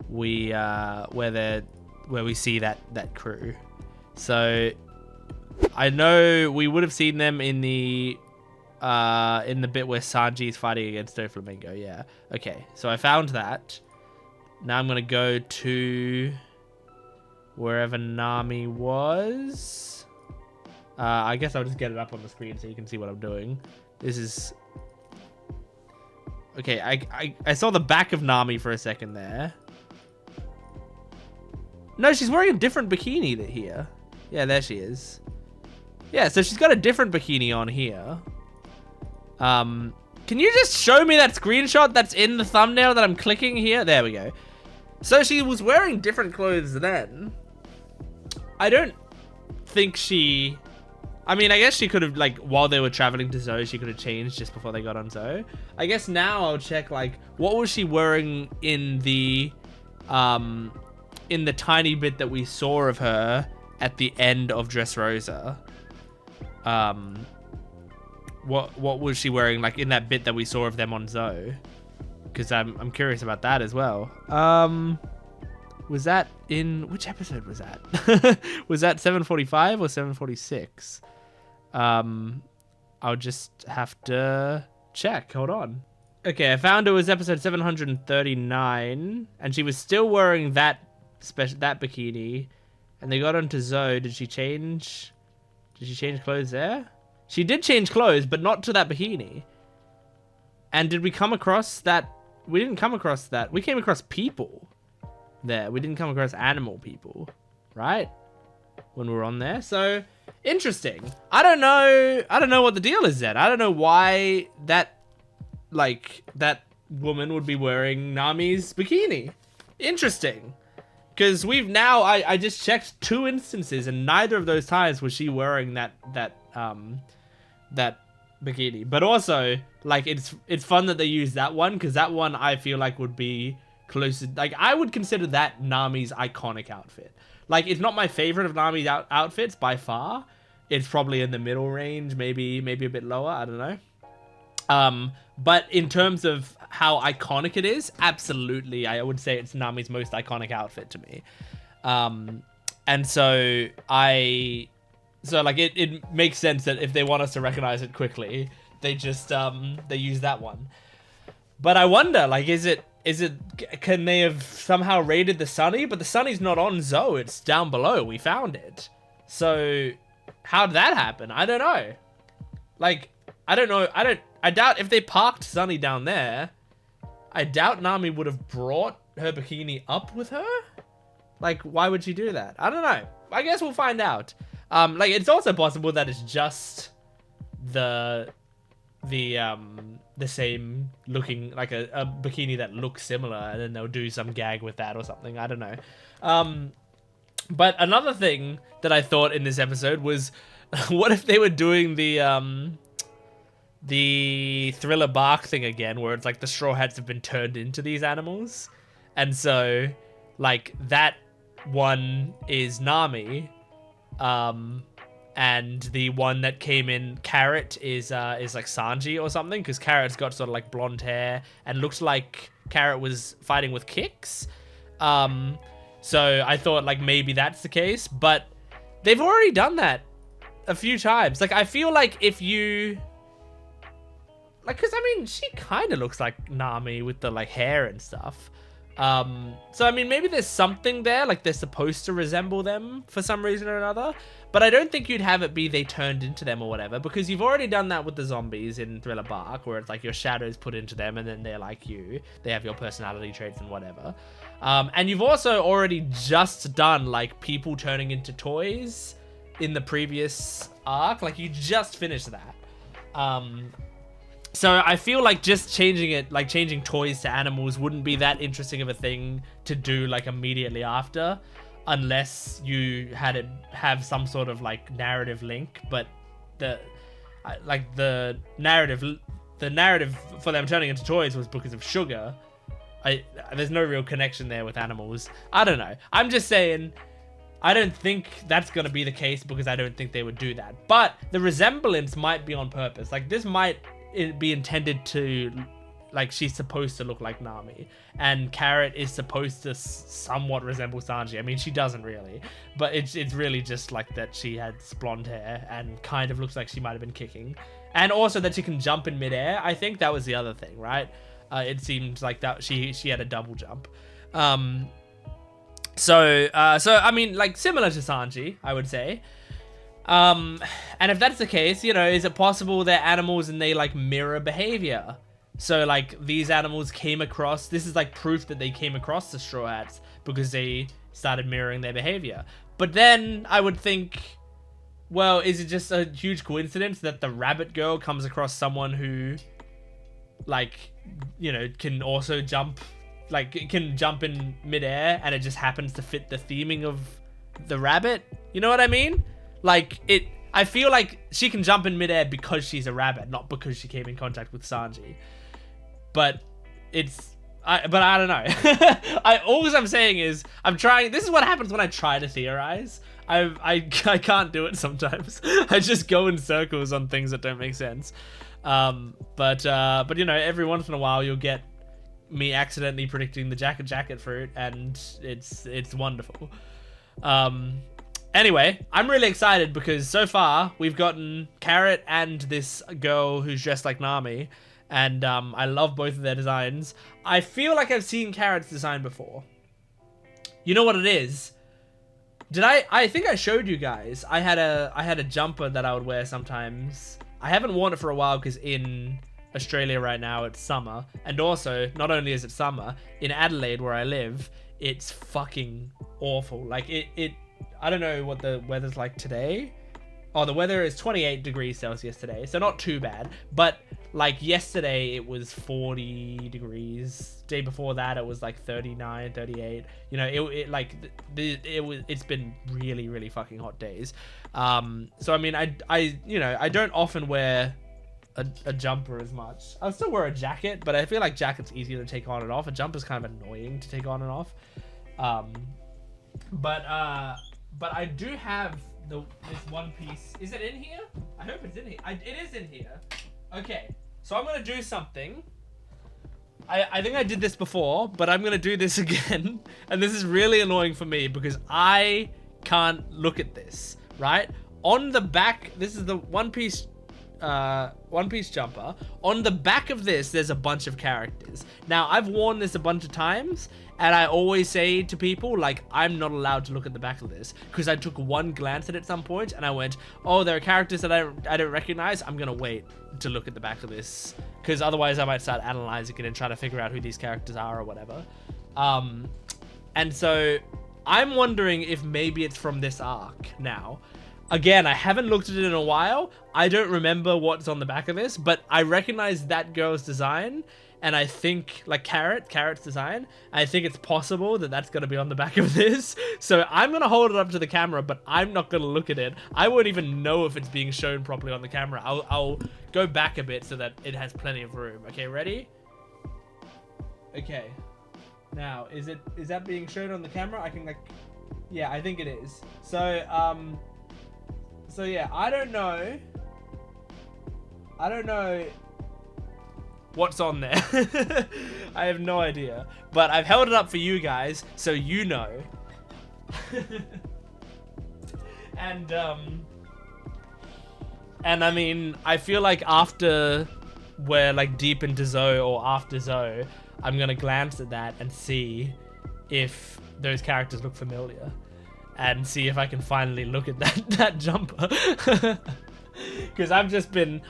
we see that crew. So I know we would have seen them in the bit where Sanji's fighting against Doflamingo. Yeah. Okay. So I found that. Now I'm gonna go to wherever Nami was. I guess I'll just get it up on the screen so you can see what I'm doing. This is... Okay, I saw the back of Nami for a second there. No, she's wearing a different bikini here. Yeah, there she is. Yeah, so she's got a different bikini on here. Can you just show me that screenshot that's in the thumbnail that I'm clicking here? There we go. So she was wearing different clothes then. I don't think she... I mean, I guess she could have, like, while they were traveling to ZOU, she could have changed just before they got on ZOU. I guess now I'll check, like, what was she wearing in the tiny bit that we saw of her at the end of Dressrosa? what was she wearing, like, in that bit that we saw of them on ZOU? Because I'm curious about that as well. Was that in... Which episode was that? Was that 745 or 746? I'll just have to check. Hold on. Okay, I found it was episode 739, and she was still wearing that bikini, and they got onto ZOU. Did she change clothes there? She did change clothes, but not to that bikini. And did we come across that? We didn't come across that. We came across people there. We didn't come across animal people, right? When we were on there. So, interesting. I don't know what the deal is then. I don't know why that woman would be wearing Nami's bikini. Interesting. Because we've now, I just checked 2 instances, and neither of those times was she wearing that bikini. But also, like, it's fun that they use that one, because that one I feel like would be closer. Like, I would consider that Nami's iconic outfit. Like, it's not my favorite of Nami's outfits by far. It's probably in the middle range, maybe a bit lower. I don't know. But in terms of how iconic it is, absolutely, I would say it's Nami's most iconic outfit to me. And so it makes sense that if they want us to recognize it quickly, they just they use that one. But I wonder, like, can they have somehow raided the Sunny? But the Sunny's not on ZOU, it's down below. We found it. So how did that happen? I don't know. Like, I don't know. I doubt if they parked Sunny down there, I doubt Nami would have brought her bikini up with her. Like, why would she do that? I don't know. I guess we'll find out. Like, it's also possible that it's just the same looking, like a bikini that looks similar, and then they'll do some gag with that or something. I don't know. But another thing that I thought in this episode was, what if they were doing the Thriller Bark thing again, where it's like the Straw Hats have been turned into these animals, and so like that one is Nami, and the one that came in Carrot is like Sanji or something, because Carrot's got sort of like blonde hair and looks like Carrot was fighting with kicks. So I thought like maybe that's the case, but they've already done that a few times. Like, I feel like if you like, because I mean, she kind of looks like Nami with the like hair and stuff. So I mean, maybe there's something there, like they're supposed to resemble them for some reason or another, but I don't think you'd have it be they turned into them or whatever, because you've already done that with the zombies in Thriller Bark, where it's like your shadows put into them and then they're like you, they have your personality traits and whatever. And you've also already just done like people turning into toys in the previous arc, like you just finished that. So I feel like just changing it, like changing toys to animals, wouldn't be that interesting of a thing to do like immediately after, unless you had it have some sort of like narrative link. But the narrative for them turning into toys was because of sugar. There's no real connection there with animals. I don't know. I'm just saying, I don't think that's going to be the case, because I don't think they would do that. But the resemblance might be on purpose. Like, this might be intended to, like, she's supposed to look like Nami, and Carrot is supposed to somewhat resemble Sanji. I mean, she doesn't really, but it's really just like that she has blonde hair and kind of looks like she might have been kicking, and also that she can jump in midair. I think that was the other thing, right? It seemed like that she had a double jump. So I mean, like, similar to Sanji, I would say. And if that's the case, you know, is it possible they're animals and they like mirror behavior? So like these animals came across, this is like proof that they came across the Straw Hats because they started mirroring their behavior. But then I would think, well, is it just a huge coincidence that the rabbit girl comes across someone who, like, you know, can also jump, like, can jump in midair, and it just happens to fit the theming of the rabbit? You know what I mean? Like, I feel like she can jump in midair because she's a rabbit, not because she came in contact with Sanji. But but I don't know. All I'm saying is, this is what happens when I try to theorize. I can't do it sometimes. I just go in circles on things that don't make sense. But you know, every once in a while you'll get me accidentally predicting the jacket fruit, and it's wonderful. Anyway, I'm really excited because so far we've gotten Carrot and this girl who's dressed like Nami, and I love both of their designs. I feel like I've seen Carrot's design before. You know what it is? I think I showed you guys. I had a jumper that I would wear sometimes. I haven't worn it for a while because in Australia right now it's summer, and also not only is it summer, in Adelaide where I live, it's fucking awful. Like it I don't know what the weather's like today. Oh, the weather is 28 degrees Celsius today, so not too bad. But like yesterday, it was 40 degrees. Day before that, it was like 39, 38. You know, it's been really, really fucking hot days. So I mean, I don't often wear a jumper as much. I'll still wear a jacket, but I feel like jacket's easier to take on and off. A jumper's kind of annoying to take on and off. But I do have this one piece. Is it in here? I hope it's in here. It is in here. Okay, so I'm gonna do something. I think I did this before, but I'm gonna do this again. And this is really annoying for me because I can't look at this, right? On the back, this is the one piece jumper. On the back of this, there's a bunch of characters. Now, I've worn this a bunch of times, and I always say to people, like, I'm not allowed to look at the back of this because I took one glance at it at some point and I went, oh, there are characters that I don't recognize. I'm gonna wait to look at the back of this because otherwise I might start analyzing it and trying to figure out who these characters are or whatever. And so I'm wondering if maybe it's from this arc now. Again, I haven't looked at it in a while. I don't remember what's on the back of this, but I recognize that girl's design, and I think, like, Carrot's design, I think it's possible that that's going to be on the back of this. So I'm going to hold it up to the camera, but I'm not going to look at it. I won't even know if it's being shown properly on the camera. I'll go back a bit so that it has plenty of room. Okay, ready? Okay. Now, is that being shown on the camera? I can, like... Yeah, I think it is. So yeah, I don't know what's on there. I have no idea. But I've held it up for you guys, so you know. And I mean, I feel like after we're like deep into ZOU or after ZOU, I'm gonna glance at that and see if those characters look familiar. And see if I can finally look at that jumper, because I've just been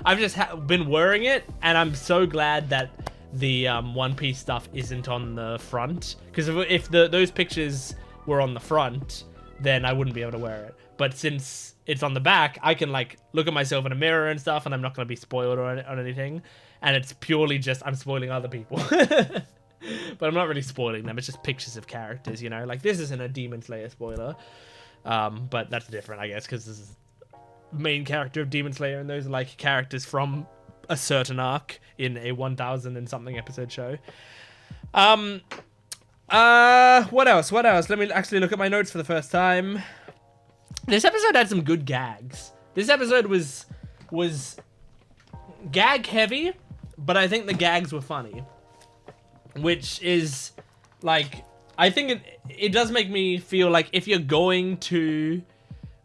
wearing it, and I'm so glad that the One Piece stuff isn't on the front. Because if those pictures were on the front, then I wouldn't be able to wear it. But since it's on the back, I can like look at myself in a mirror and stuff, and I'm not gonna be spoiled on anything. And it's purely just I'm spoiling other people. But I'm not really spoiling them. It's just pictures of characters, you know? Like, this isn't a Demon Slayer spoiler. But that's different, I guess, because this is main character of Demon Slayer, and those are, like, characters from a certain arc in a 1,000 and something episode show. What else? Let me actually look at my notes for the first time. This episode had some good gags. This episode was gag heavy, but I think the gags were funny. Which is, like, I think it does make me feel like if you're going to,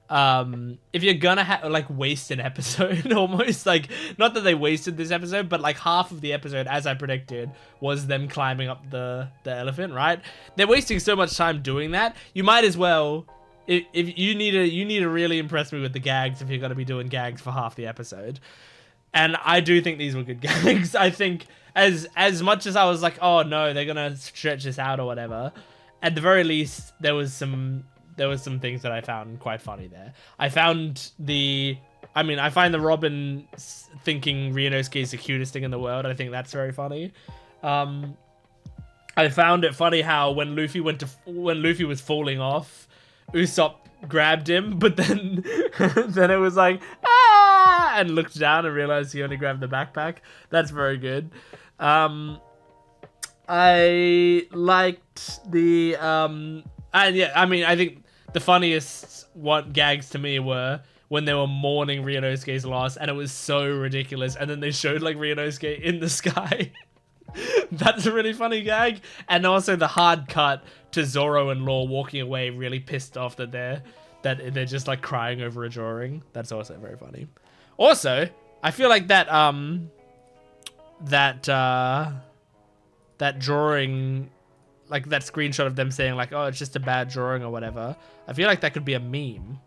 if you're gonna like waste an episode almost, like, not that they wasted this episode, but like half of the episode, as I predicted, was them climbing up the elephant, right? They're wasting so much time doing that. You might as well, if you need to really impress me with the gags if you're gonna be doing gags for half the episode. And I do think these were good gags. I think as much as I was like, oh no, they're gonna stretch this out or whatever, at the very least there was some things that I found quite funny there. I find the Robin thinking Ryunosuke is the cutest thing in the world. I think that's very funny. I found it funny how when Luffy was falling off, Usopp grabbed him, but then then it was like, ah, and looked down and realized he only grabbed the backpack. That's very good. I liked the and yeah, I mean, I think the funniest gags to me were when they were mourning Ryunosuke's loss, and it was so ridiculous. And then they showed like Ryunosuke in the sky. That's a really funny gag. And also the hard cut to Zoro and Law walking away, really pissed off that they're just like crying over a drawing. That's also very funny. Also, I feel like that drawing, like that screenshot of them saying like, oh, it's just a bad drawing or whatever. I feel like that could be a meme.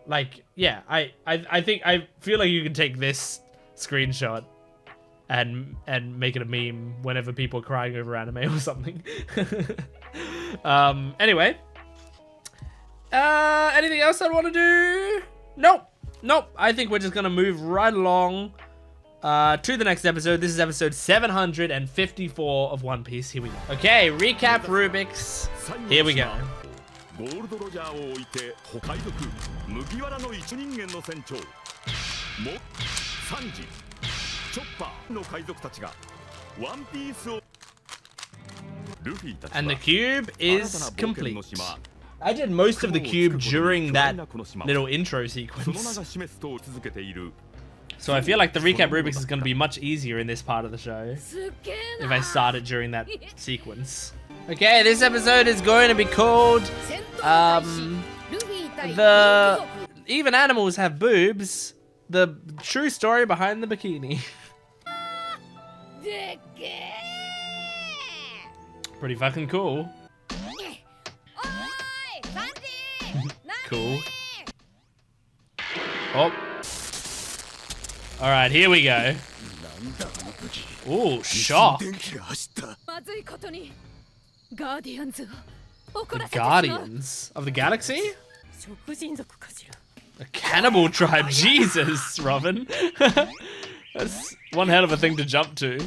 Like, yeah, I feel like you can take this screenshot and make it a meme whenever people are crying over anime or something. Anyway. Anything else I want to do? Nope. I think we're just going to move right along to the next episode. This is episode 754 of One Piece. Here we go. Okay, recap Rubik's. Here we go. And the cube is complete. I did most of the cube during that little intro sequence. So I feel like the recap Rubik's is going to be much easier in this part of the show if I start it during that sequence. Okay, this episode is going to be called the Even Animals Have Boobs, the true story behind the bikini. Pretty fucking cool. Cool. Oh. Alright, here we go. Ooh, shock. The Guardians of the Galaxy? A cannibal tribe. Jesus, Robin. That's one hell of a thing to jump to.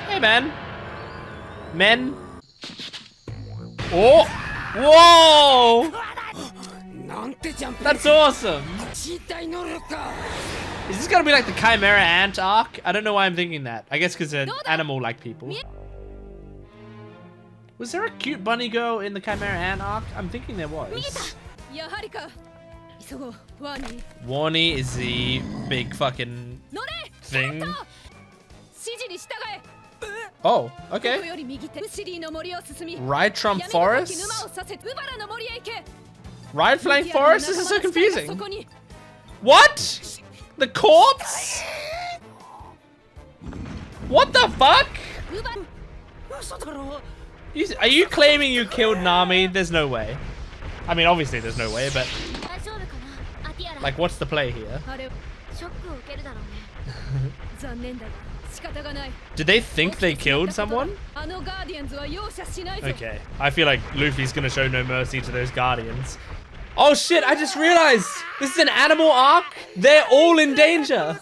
Hey, man. Men. Oh! Whoa! That's awesome! Is this gonna be like the Chimera Ant arc? I don't know why I'm thinking that. I guess because they're animal-like people. Was there a cute bunny girl in the Chimera Ant arc? I'm thinking there was. Warnie is the big fucking thing. Oh, okay. Ride Trump Forest? Ride Flank Forest? This is so confusing. What? The corpse? What the fuck? Are you claiming you killed Nami? There's no way. I mean, obviously there's no way, but... Like, what's the play here? Did they think they killed someone? Okay, I feel like Luffy's gonna show no mercy to those Guardians. Oh shit, I just realized! This is an animal arc? They're all in danger!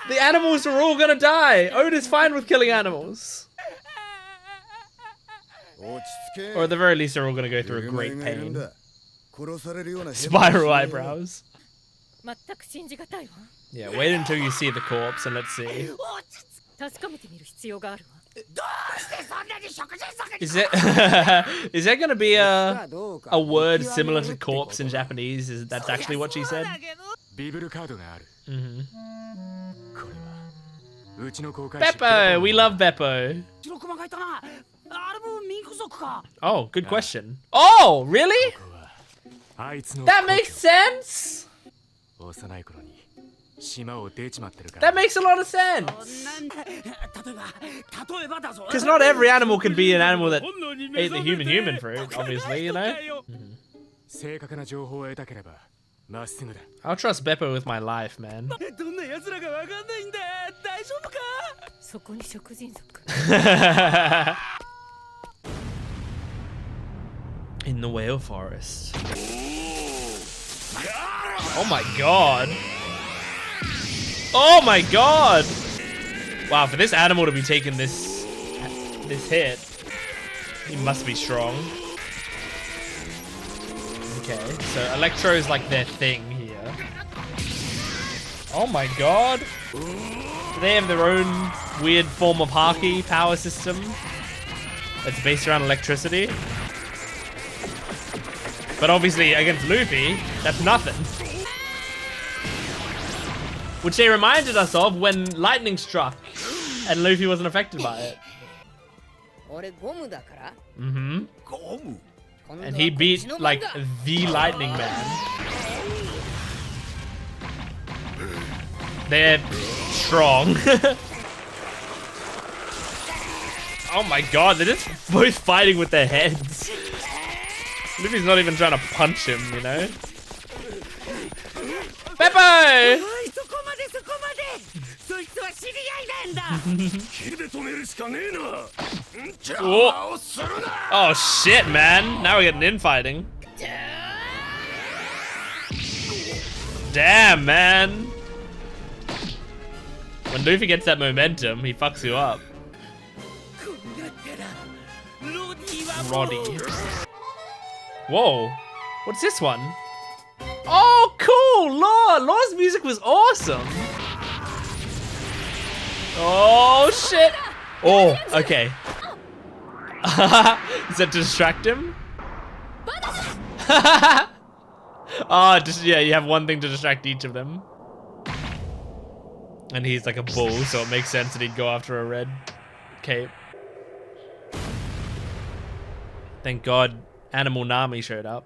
The animals are all gonna die! Oda's fine with killing animals. Or at the very least, they're all gonna go through a great pain. Spiral eyebrows. Yeah, wait until you see the corpse and let's see. Is there gonna be a word similar to corpse in Japanese? That's actually what she said? Beppo! We love Beppo. Oh, good question. Oh, really? That makes sense! That makes a lot of sense! Because not every animal can be an animal that ate the human fruit, obviously, you know? I'll trust Beppo with my life, man. In the whale forest. Oh my god. Oh my god. Wow, for this animal to be taking this hit, he must be strong. Okay, so Electro is like their thing here. Oh my god. Do they have their own weird form of Haki power system? It's based around electricity. But obviously against Luffy, that's nothing. Which they reminded us of when lightning struck and Luffy wasn't affected by it. Mm-hmm. And he beat like the Lightning Man. They're strong. Oh my god, they're just both fighting with their heads. Luffy's not even trying to punch him, you know? Beppo! Oh. Oh shit, man. Now we're getting infighting. Damn, man. When Luffy gets that momentum, he fucks you up. Roddy. Whoa. What's this one? Oh, cool! Law! Law's music was awesome! Oh, shit! Oh, okay. Is that to distract him? Oh, just, yeah, you have one thing to distract each of them. And he's like a bull, so it makes sense that he'd go after a red cape. Thank God Animal Nami showed up.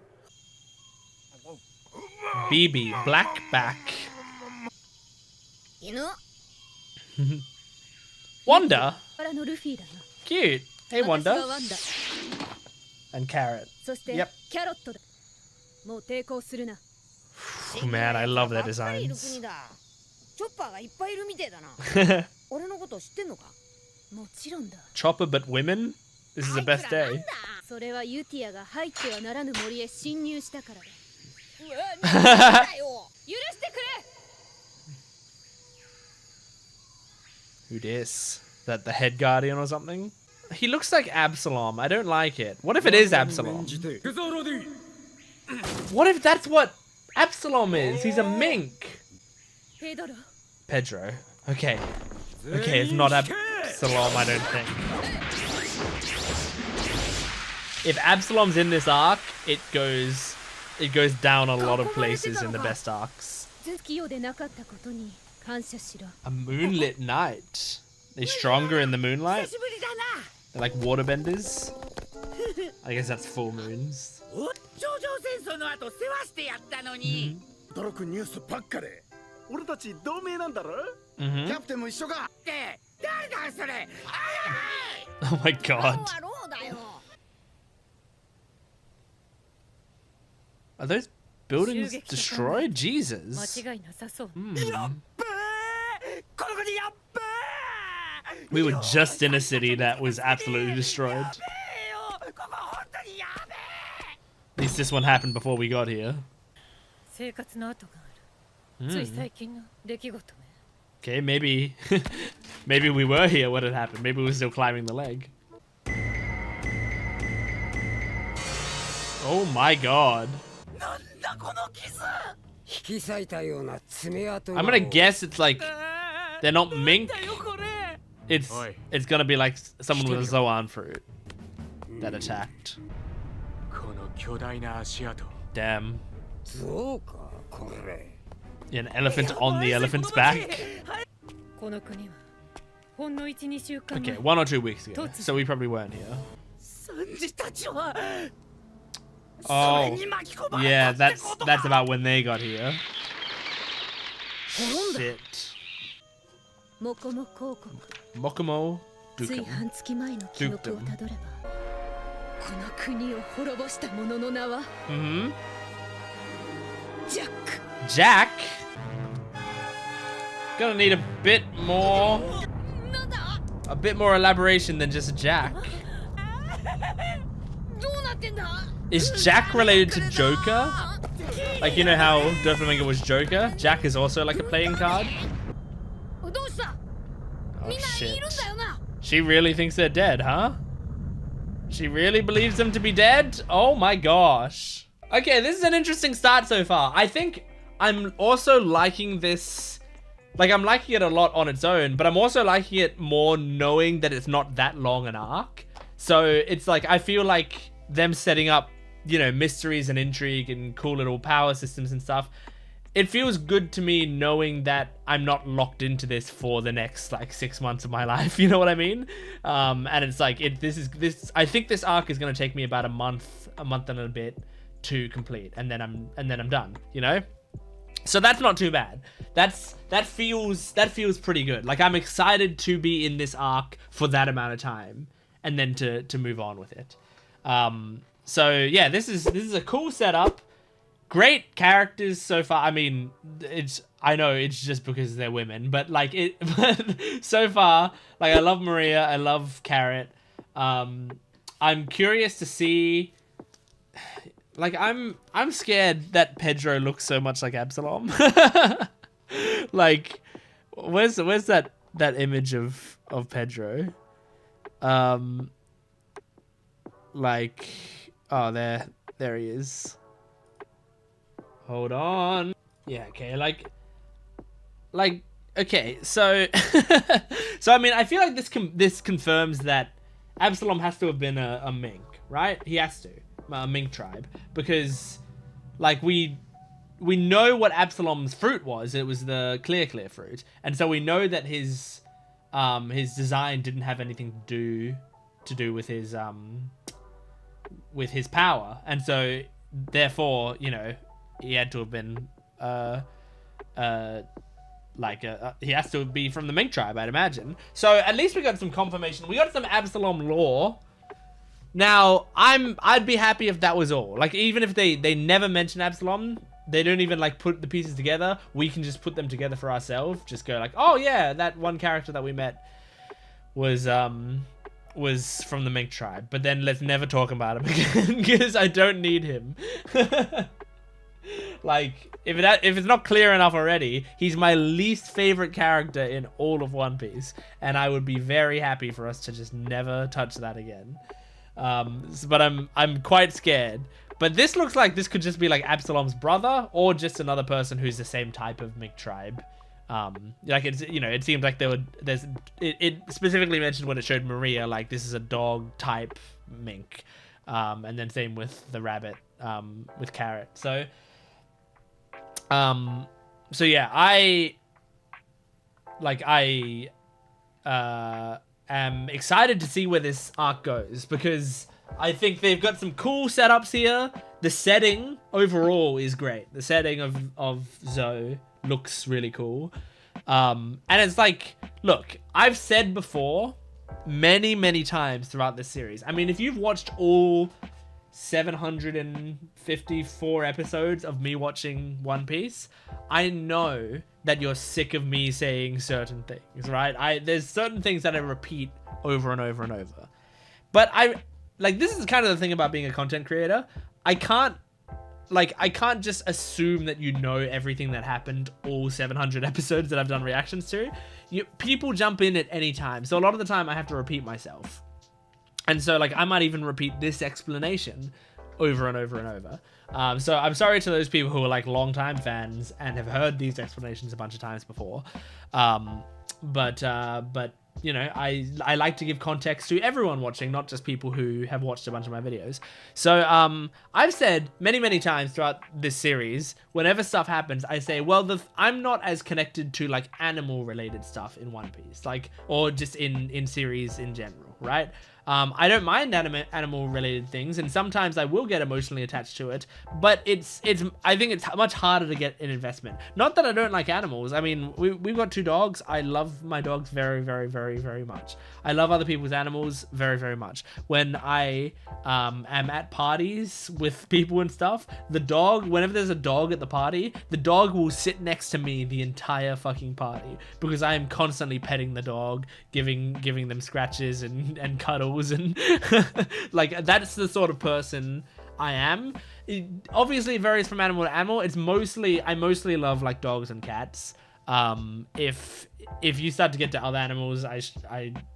BB, black back. Wanda? Cute. Hey, Wanda. And Carrot. Yep. Oh, man, I love their designs. Chopper but women? This is the best day. Who dis? That the head guardian or something? He looks like Absalom. I don't like it. What if it is Absalom? What if that's what Absalom is? He's a mink. Pedro. Okay. Okay, it's not Absalom, I don't think. If Absalom's in this arc, it goes down a lot of places in the best arcs. A moonlit night. They're stronger in the moonlight? They're like waterbenders? I guess that's full moons. Oh my god. Are those buildings destroyed? Jesus. We were just in a city that was absolutely destroyed. At least this one happened before we got here. Okay, maybe maybe we were here when it happened. Maybe we were still climbing the leg. Oh my god. I'm gonna guess it's like they're not mink. It's gonna be like someone with a ZOU fruit that attacked. Damn. Yeah, an elephant on the elephant's back. Okay, 1 or 2 weeks ago. So we probably weren't here. Oh, yeah, that's about when they got here. Shit. Mokomo Dukum. Mm-hmm. Jack? Gonna need a bit more elaboration than just Jack. Is Jack related to Joker? Like, you know how Doflamingo was Joker? Jack is also like a playing card? Oh shit. She really thinks they're dead, huh? She really believes them to be dead? Oh my gosh. Okay, this is an interesting start so far. I think I'm also liking this. Like, I'm liking it a lot on its own, but I'm also liking it more knowing that it's not that long an arc. So it's like, I feel like them setting up, you know, mysteries and intrigue and cool little power systems and stuff, it feels good to me knowing that I'm not locked into this for the next like 6 months of my life. You know what I mean? And it's like, I think this arc is going to take me about a month and a bit to complete, and then I'm done, you know? So that's not too bad. That feels pretty good. Like, I'm excited to be in this arc for that amount of time, and then to move on with it. So yeah, this is a cool setup. Great characters so far. I mean, I know it's just because they're women, but like but so far, like, I love Maria, I love Carrot. I'm curious to see. Like, I'm scared that Pedro looks so much like Absalom. Like, where's that image of Pedro? Like, oh, there he is. Hold on. Yeah, okay, like, okay, so, so I mean, I feel like this confirms that Absalom has to have been a Mink, right? He has to. Mink tribe, because like we know what Absalom's fruit was. It was the clear fruit, and so we know that his design didn't have anything to do with his power, and so therefore, you know, he had to have been he has to be from the Mink tribe, I'd imagine. So at least we got some confirmation. We got some Absalom lore. Now, I'd be happy if that was all. Like, even if they never mention Absalom, they don't even, like, put the pieces together, we can just put them together for ourselves. Just go like, oh yeah, that one character that we met was from the Mink tribe. But then let's never talk about him again, because I don't need him. Like, if it's not clear enough already, he's my least favorite character in all of One Piece, and I would be very happy for us to just never touch that again. But I'm quite scared. But this looks like this could just be like Absalom's brother, or just another person who's the same type of Mink tribe. Like, it's, you know, it seems like it specifically mentioned when it showed Maria, like, this is a dog type Mink. And then same with the rabbit, with Carrot. So yeah, I am excited to see where this arc goes, because I think they've got some cool setups here. The setting overall is great. The setting of ZOU looks really cool. And it's like, look, I've said before many times throughout this series. I mean, if you've watched all 754 episodes of me watching One Piece, I know that you're sick of me saying certain things, right? There's certain things that I repeat over and over and over. But this is kind of the thing about being a content creator. I can't just assume that you know everything that happened all 700 episodes that I've done reactions to. People jump in at any time. So a lot of the time I have to repeat myself. And so, like, I might even repeat this explanation over and over and over. So I'm sorry to those people who are, like, long-time fans and have heard these explanations a bunch of times before. But you know, I like to give context to everyone watching, not just people who have watched a bunch of my videos. So I've said many times throughout this series, whenever stuff happens, I say, well, I'm not as connected to, like, animal-related stuff in One Piece, like, or just in series in general, right? I don't mind animal-related things, and sometimes I will get emotionally attached to it, but I think it's much harder to get an investment. Not that I don't like animals. I mean, we've got 2 dogs. I love my dogs very much. I love other people's animals very much. When I am at parties with people and stuff, whenever there's a dog at the party, the dog will sit next to me the entire fucking party, because I am constantly petting the dog, giving them scratches and cuddles, and like, that's the sort of person I am. Obviously it varies from animal to animal. I mostly love, like, dogs and cats. If you start to get to other animals,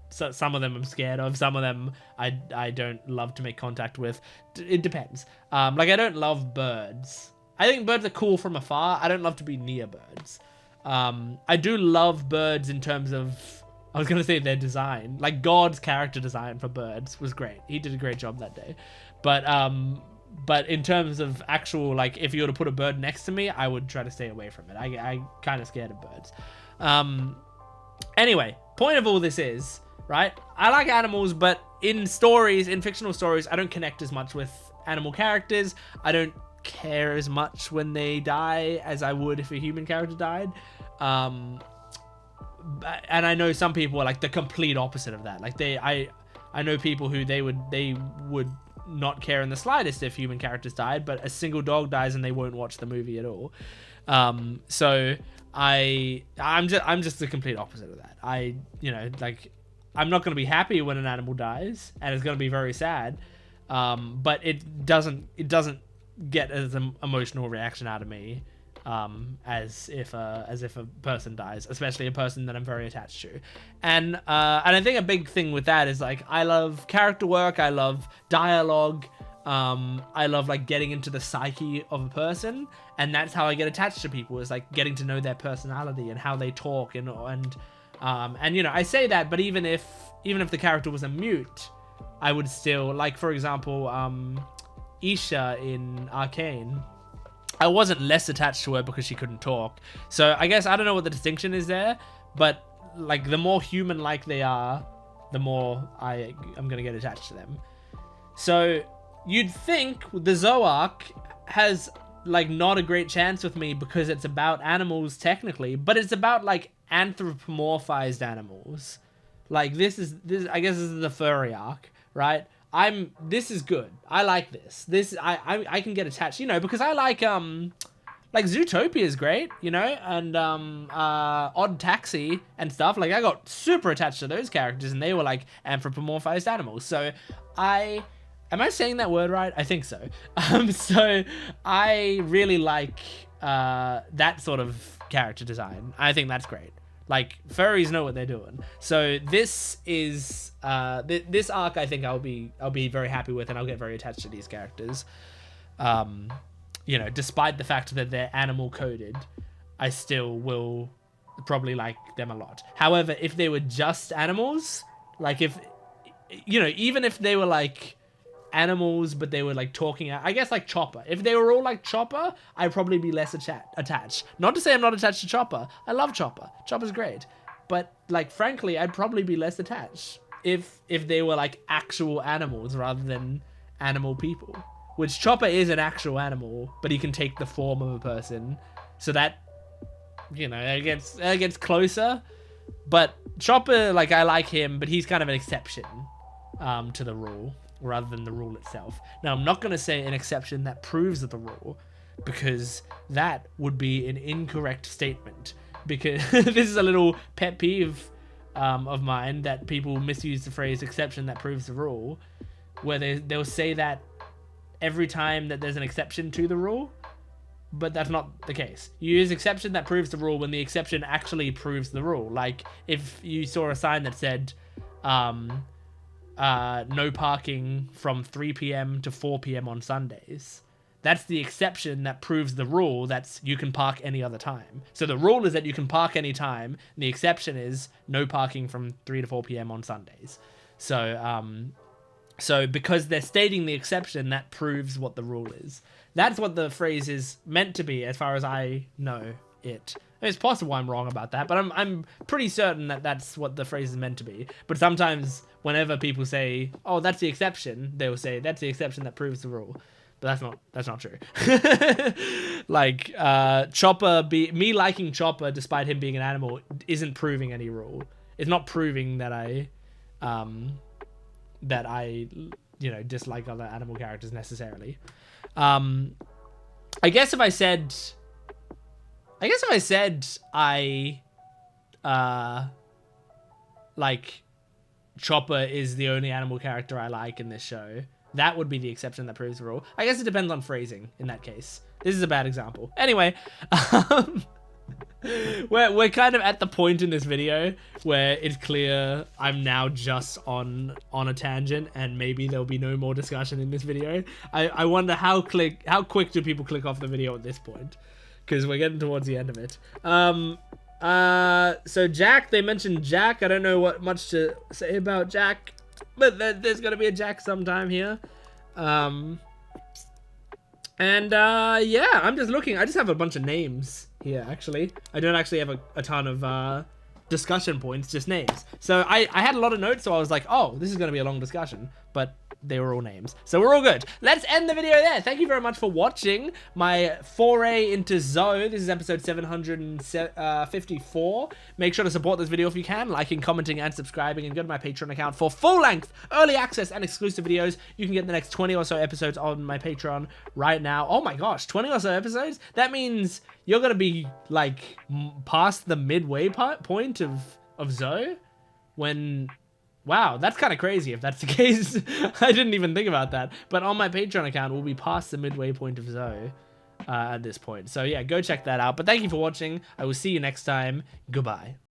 some of them I'm scared of. Some of them I don't love to make contact with. It depends. Like, I don't love birds. I think birds are cool from afar. I don't love to be near birds. I do love birds in terms of I was gonna say their design, like God's character design for birds was great. He did a great job that day. But in terms of actual, like, if you were to put a bird next to me, I would try to stay away from it. I kind of scared of birds. Anyway, point of all this is, right, I like animals, but in stories, in fictional stories, I don't connect as much with animal characters. I don't care as much when they die as I would if a human character died. And I know some people are like the complete opposite of that. Like I know people who they would not care in the slightest if human characters died, but a single dog dies and they won't watch the movie at all. So I'm just the complete opposite of that. I'm not going to be happy when an animal dies, and it's going to be very sad. But it doesn't get as an emotional reaction out of me as if a person dies, especially a person that I'm very attached to. And I think a big thing with that is, like, I love character work, I love dialogue, I love, like, getting into the psyche of a person, and that's how I get attached to people, is like getting to know their personality and how they talk, and you know, I say that, but even if the character was a mute, I would still, like, for example, Isha in Arcane, I wasn't less attached to her because she couldn't talk. So I guess I don't know what the distinction is there, but like the more human-like they are, the more I'm gonna get attached to them. So you'd think the ZOU arc has like not a great chance with me because it's about animals technically, but it's about like anthropomorphized animals. Like this I guess this is the furry arc, right? This is good. I like this. I can get attached, you know, because I like Zootopia is great, you know, and Odd Taxi and stuff. Like I got super attached to those characters, and they were like anthropomorphized animals. So am I saying that word right? I think so. So I really like that sort of character design. I think that's great. Like, furries know what they're doing. So this is this arc, I think I'll be very happy with, and I'll get very attached to these characters. You know, despite the fact that they're animal coded, I still will probably like them a lot. However, if they were just animals, like if, you know, even if they were like animals but they were like talking, I guess like Chopper, if they were all like Chopper, I'd probably be less attached. Not to say I'm not attached to Chopper. I love Chopper. Chopper's great, but like frankly I'd probably be less attached if they were like actual animals rather than animal people, which Chopper is an actual animal, but he can take the form of a person, so that, you know, it gets closer. But Chopper, like, I like him, but he's kind of an exception to the rule rather than the rule itself. Now, I'm not going to say an exception that proves the rule, because that would be an incorrect statement. Because this is a little pet peeve of mine, that people misuse the phrase exception that proves the rule, where they'll say that every time that there's an exception to the rule, but that's not the case. You use exception that proves the rule when the exception actually proves the rule. Like, if you saw a sign that said, no parking from 3 p.m. to 4 p.m. on Sundays, that's the exception that proves the rule, that's you can park any other time. So the rule is that you can park any time, and the exception is no parking from 3 to 4 p.m. on Sundays. So because they're stating the exception, that proves what the rule is. That's what the phrase is meant to be, as far as I know it. It's possible I'm wrong about that, but I'm pretty certain that that's what the phrase is meant to be. But sometimes whenever people say, oh, that's the exception, they will say that's the exception that proves the rule. But that's not true. Like, Chopper, me liking Chopper despite him being an animal isn't proving any rule. It's not proving that I you know, dislike other animal characters necessarily. I guess if I said like Chopper is the only animal character I like in this show, that would be the exception that proves the rule. I guess it depends on phrasing in that case. This is a bad example. Anyway, we're kind of at the point in this video where it's clear I'm now just on a tangent, and maybe there'll be no more discussion in this video. I wonder how quick do people click off the video at this point, because we're getting towards the end of it. So Jack, they mentioned Jack. I don't know what much to say about Jack, but there's gonna be a Jack sometime here. Yeah, I'm just looking. I just have a bunch of names here, actually. I don't actually have a ton of discussion points, just names. So I had a lot of notes, so I was like, oh, this is gonna be a long discussion, but they were all names. So we're all good. Let's end the video there. Thank you very much for watching my foray into ZOU. This is episode 754. Make sure to support this video if you can, liking, commenting, and subscribing, and go to my Patreon account for full-length, early access, and exclusive videos. You can get the next 20 or so episodes on my Patreon right now. Oh my gosh, 20 or so episodes? That means you're gonna be, like, past the midway point of ZOU when... Wow, that's kind of crazy if that's the case. I didn't even think about that. But on my Patreon account, we'll be past the midway point of ZOU at this point. So yeah, go check that out. But thank you for watching. I will see you next time. Goodbye.